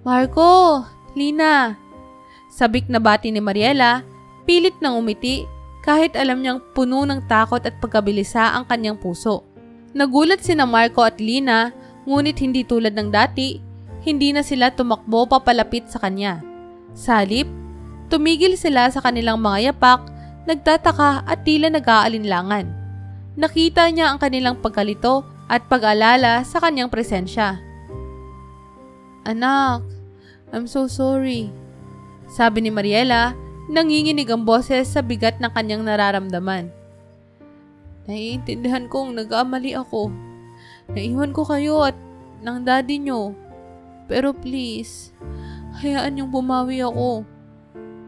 Marco, Lina, sabik na bati ni Mariela, pilit nang umiti kahit alam niyang puno ng takot at pagkabilisa ang kanyang puso. Nagulat sina Marco at Lina, ngunit hindi tulad ng dati, hindi na sila tumakbo papalapit sa kanya. Sa halip, tumigil sila sa kanilang mga yapak, nagtataka at tila nag-aalinlangan. Nakita niya ang kanilang pagkalito at pag-alala sa kanyang presensya. Anak, I'm so sorry, sabi ni Mariela, nanginginig ang boses sa bigat ng kanyang nararamdaman. Naiintindihan kong nag-aamali ako. Naiwan ko kayo at ng daddy nyo. Pero please, hayaan niyong bumawi ako.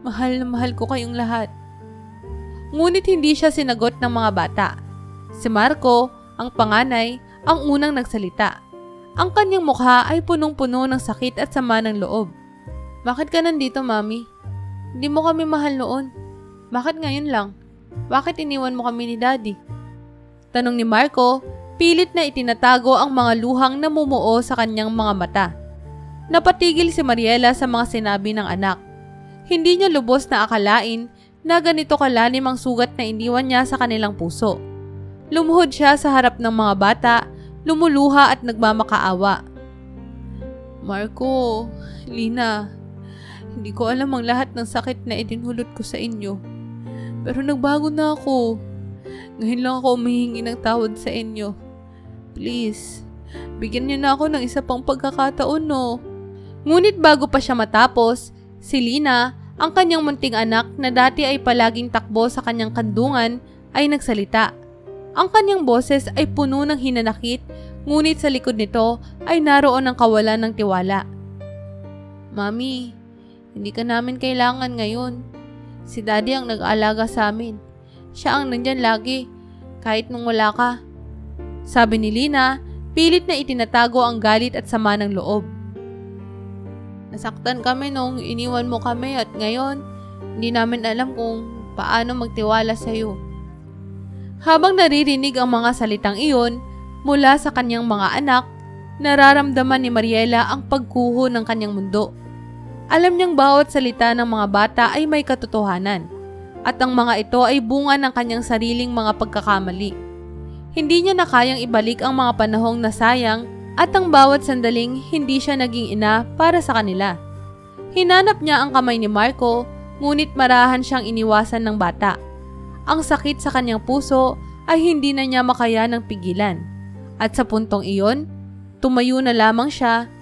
Mahal na mahal ko kayong lahat. Ngunit hindi siya sinagot ng mga bata. Si Marco, ang panganay, ang unang nagsalita. Ang kanyang mukha ay punong-puno ng sakit at sama ng loob. Bakit ka nandito, Mami? Hindi mo kami mahal noon. Bakit ngayon lang? Bakit iniwan mo kami ni Daddy? Tanong ni Marco, pilit na itinatago ang mga luhang namumuo sa kanyang mga mata. Napatigil si Mariela sa mga sinabi ng anak. Hindi niya lubos na akalain na ganito kalalim ang sugat na iniwan niya sa kanilang puso. Lumuhod siya sa harap ng mga bata, lumuluha at nagmamakaawa. Marco, Lina, hindi ko alam ang lahat ng sakit na idinulot ko sa inyo. Pero nagbago na ako. Ngayon lang ako humihingi ng tawad sa inyo. Please, bigyan niyo na ako ng isa pang pagkakataon, no? Ngunit bago pa siya matapos, si Lina, ang kanyang munting anak na dati ay palaging takbo sa kanyang kandungan, ay nagsalita. Ang kanyang boses ay puno ng hinanakit, ngunit sa likod nito ay naroon ang kawalan ng tiwala. Mami, hindi ka namin kailangan ngayon. Si Daddy ang nag-aalaga sa amin. Siya ang nandyan lagi, kahit nung wala ka. Sabi ni Lina, pilit na itinatago ang galit at sama ng loob. Nasaktan kami nung iniwan mo kami at ngayon, hindi namin alam kung paano magtiwala sa iyo. Habang naririnig ang mga salitang iyon mula sa kanyang mga anak, nararamdaman ni Mariela ang pagguho ng kanyang mundo. Alam niyang bawat salita ng mga bata ay may katotohanan at ang mga ito ay bunga ng kanyang sariling mga pagkakamali. Hindi niya na kayang ibalik ang mga panahong nasayang at ang bawat sandaling hindi siya naging ina para sa kanila. Hinanap niya ang kamay ni Marco, ngunit marahan siyang iniwasan ng bata. Ang sakit sa kanyang puso ay hindi na niya makayanang pigilan. At sa puntong iyon, tumayo na lamang siya,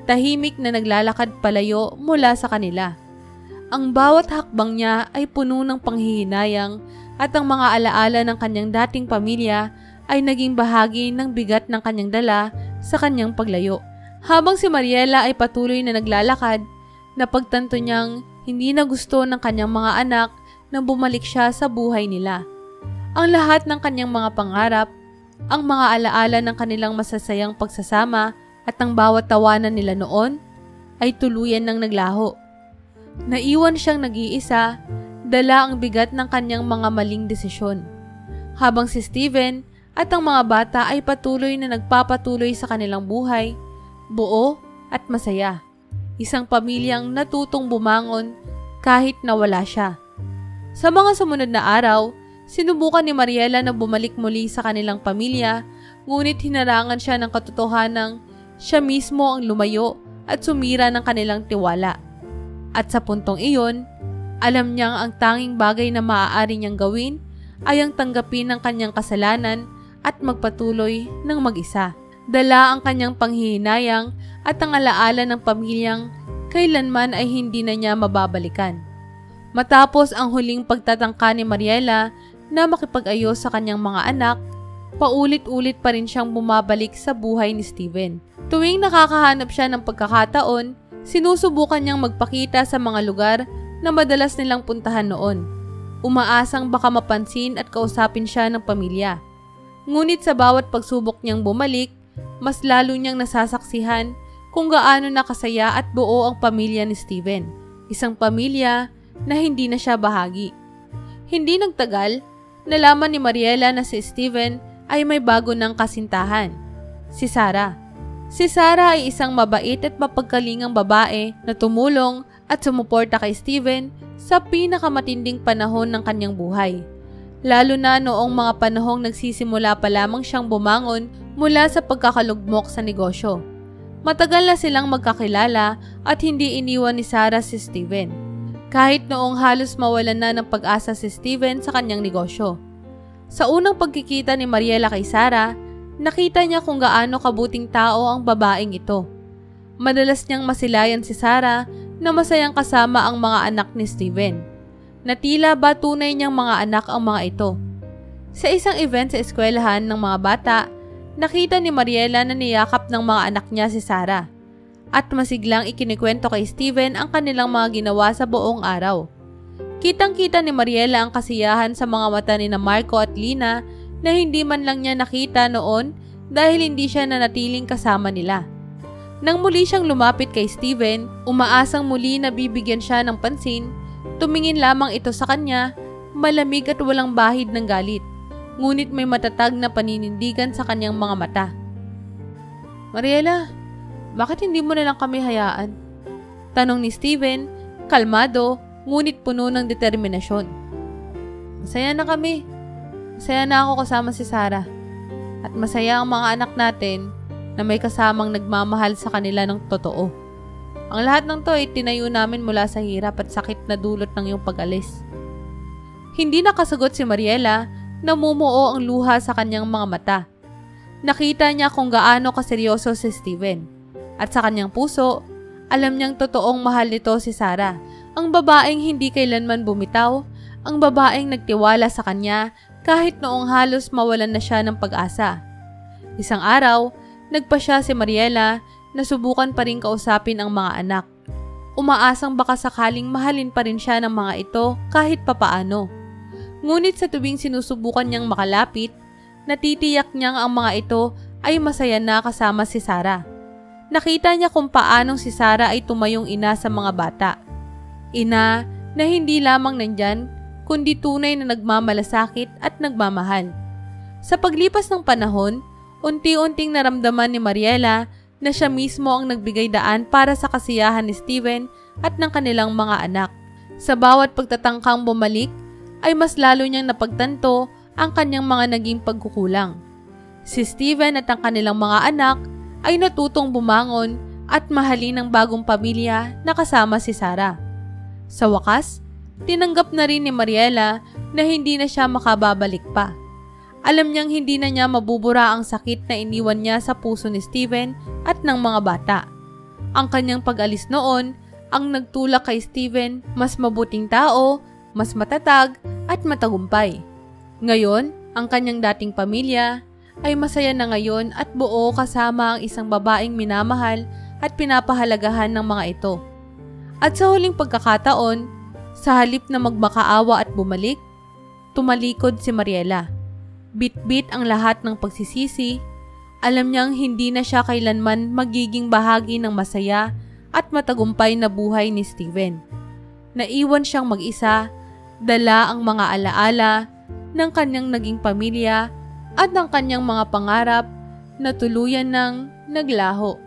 tahimik na naglalakad palayo mula sa kanila. Ang bawat hakbang niya ay puno ng panghihinayang at ang mga alaala ng kanyang dating pamilya ay naging bahagi ng bigat ng kanyang dala sa kanyang paglayo. Habang si Mariela ay patuloy na naglalakad, napagtanto niyang hindi na gusto ng kanyang mga anak na bumalik siya sa buhay nila. Ang lahat ng kanyang mga pangarap, ang mga alaala ng kanilang masasayang pagsasama at ang bawat tawanan nila noon ay tuluyan ng naglaho. Naiwan siyang nag-iisa, dala ang bigat ng kanyang mga maling desisyon. Habang si Steven at ang mga bata ay patuloy na nagpapatuloy sa kanilang buhay, buo at masaya. Isang pamilyang natutong bumangon kahit na wala siya. Sa mga sumunod na araw, sinubukan ni Mariela na bumalik muli sa kanilang pamilya, ngunit hinarangan siya ng katotohanang siya mismo ang lumayo at sumira ng kanilang tiwala. At sa puntong iyon, alam niyang ang tanging bagay na maaari niyang gawin ay ang tanggapin ang kanyang kasalanan at magpatuloy ng mag-isa. Dala ang kanyang panghihinayang at ang alaala ng pamilyang kailanman ay hindi na niya mababalikan. Matapos ang huling pagtatangka ni Mariela na makipag-ayos sa kanyang mga anak, paulit-ulit pa rin siyang bumabalik sa buhay ni Steven. Tuwing nakakahanap siya ng pagkakataon, sinusubukan niyang magpakita sa mga lugar na madalas nilang puntahan noon. Umaasang baka mapansin at kausapin siya ng pamilya. Ngunit sa bawat pagsubok niyang bumalik, mas lalo niyang nasasaksihan kung gaano nakasaya at buo ang pamilya ni Steven. Isang pamilya na hindi na siya bahagi. Hindi nagtagal, nalaman ni Mariela na si Steven ay may bago ng kasintahan, si Sarah. Si Sarah ay isang mabait at mapagkalingang babae na tumulong at sumuporta kay Steven sa pinakamatinding panahon ng kanyang buhay. Lalo na noong mga panahong nagsisimula pa lamang siyang bumangon mula sa pagkakalugmok sa negosyo. Matagal na silang magkakilala at hindi iniwan ni Sarah si Steven. Kahit noong halos mawalan na ng pag-asa si Steven sa kanyang negosyo. Sa unang pagkikita ni Mariela kay Sarah, nakita niya kung gaano kabuting tao ang babaeng ito. Madalas niyang masilayan si Sarah na masayang kasama ang mga anak ni Steven. Na tila ba tunay niyang mga anak ang mga ito. Sa isang event sa eskwelahan ng mga bata, nakita ni Mariela na niyakap ng mga anak niya si Sarah. At masiglang ikinikwento kay Steven ang kanilang mga ginawa sa buong araw. Kitang-kita ni Mariela ang kasiyahan sa mga mata ni Marco at Lina na hindi man lang niya nakita noon dahil hindi siya nanatiling kasama nila. Nang muli siyang lumapit kay Steven, umaasang muli na bibigyan siya ng pansin, tumingin lamang ito sa kanya malamig at walang bahid ng galit, ngunit may matatag na paninindigan sa kanyang mga mata. Mariela, bakit hindi mo na lang kami hayaan? Tanong ni Steven, kalmado, ngunit puno ng determinasyon. Masaya na kami. Masaya na ako kasama si Sarah. At masaya ang mga anak natin na may kasamang nagmamahal sa kanila ng totoo. Ang lahat ng to ay tinayo namin mula sa hirap at sakit na dulot ng iyong pag-alis. Hindi nakasagot si Mariela, namumuo ang luha sa kanyang mga mata. Nakita niya kung gaano kaseryoso si Steven. At sa kanyang puso, alam niyang totoong mahal nito si Sarah, ang babaeng hindi kailanman bumitaw, ang babaeng nagtiwala sa kanya kahit noong halos mawalan na siya ng pag-asa. Isang araw, nagpa siya si Mariela na subukan pa rin kausapin ang mga anak. Umaasang baka sakaling mahalin pa rin siya ng mga ito kahit papaano. Ngunit sa tuwing sinusubukan niyang makalapit, natitiyak niyang ang mga ito ay masaya na kasama si Sarah. Nakita niya kung paanong si Sarah ay tumayong ina sa mga bata. Ina na hindi lamang nandyan, kundi tunay na nagmamalasakit at nagmamahal. Sa paglipas ng panahon, unti-unting naramdaman ni Mariela na siya mismo ang nagbigay daan para sa kasiyahan ni Steven at ng kanilang mga anak. Sa bawat pagtatangkang bumalik, ay mas lalo niyang napagtanto ang kanyang mga naging pagkukulang. Si Steven at ang kanilang mga anak ay natutong bumangon at mahalin ang bagong pamilya na kasama si Sarah. Sa wakas, tinanggap na rin ni Mariela na hindi na siya makababalik pa. Alam niyang hindi na niya mabubura ang sakit na iniwan niya sa puso ni Steven at ng mga bata. Ang kanyang pag-alis noon ang nagtulak kay Steven mas mabuting tao, mas matatag at matagumpay. Ngayon, ang kanyang dating pamilya ay masaya na ngayon at buo kasama ang isang babaeng minamahal at pinapahalagahan ng mga ito. At sa huling pagkakataon, sa halip na magmakaawa at bumalik, tumalikod si Mariela. Bit-bit ang lahat ng pagsisisi, alam niyang hindi na siya kailanman magiging bahagi ng masaya at matagumpay na buhay ni Steven. Naiwan siyang mag-isa, dala ang mga alaala ng kanyang naging pamilya at ng kanyang mga pangarap na tuluyan ng naglaho.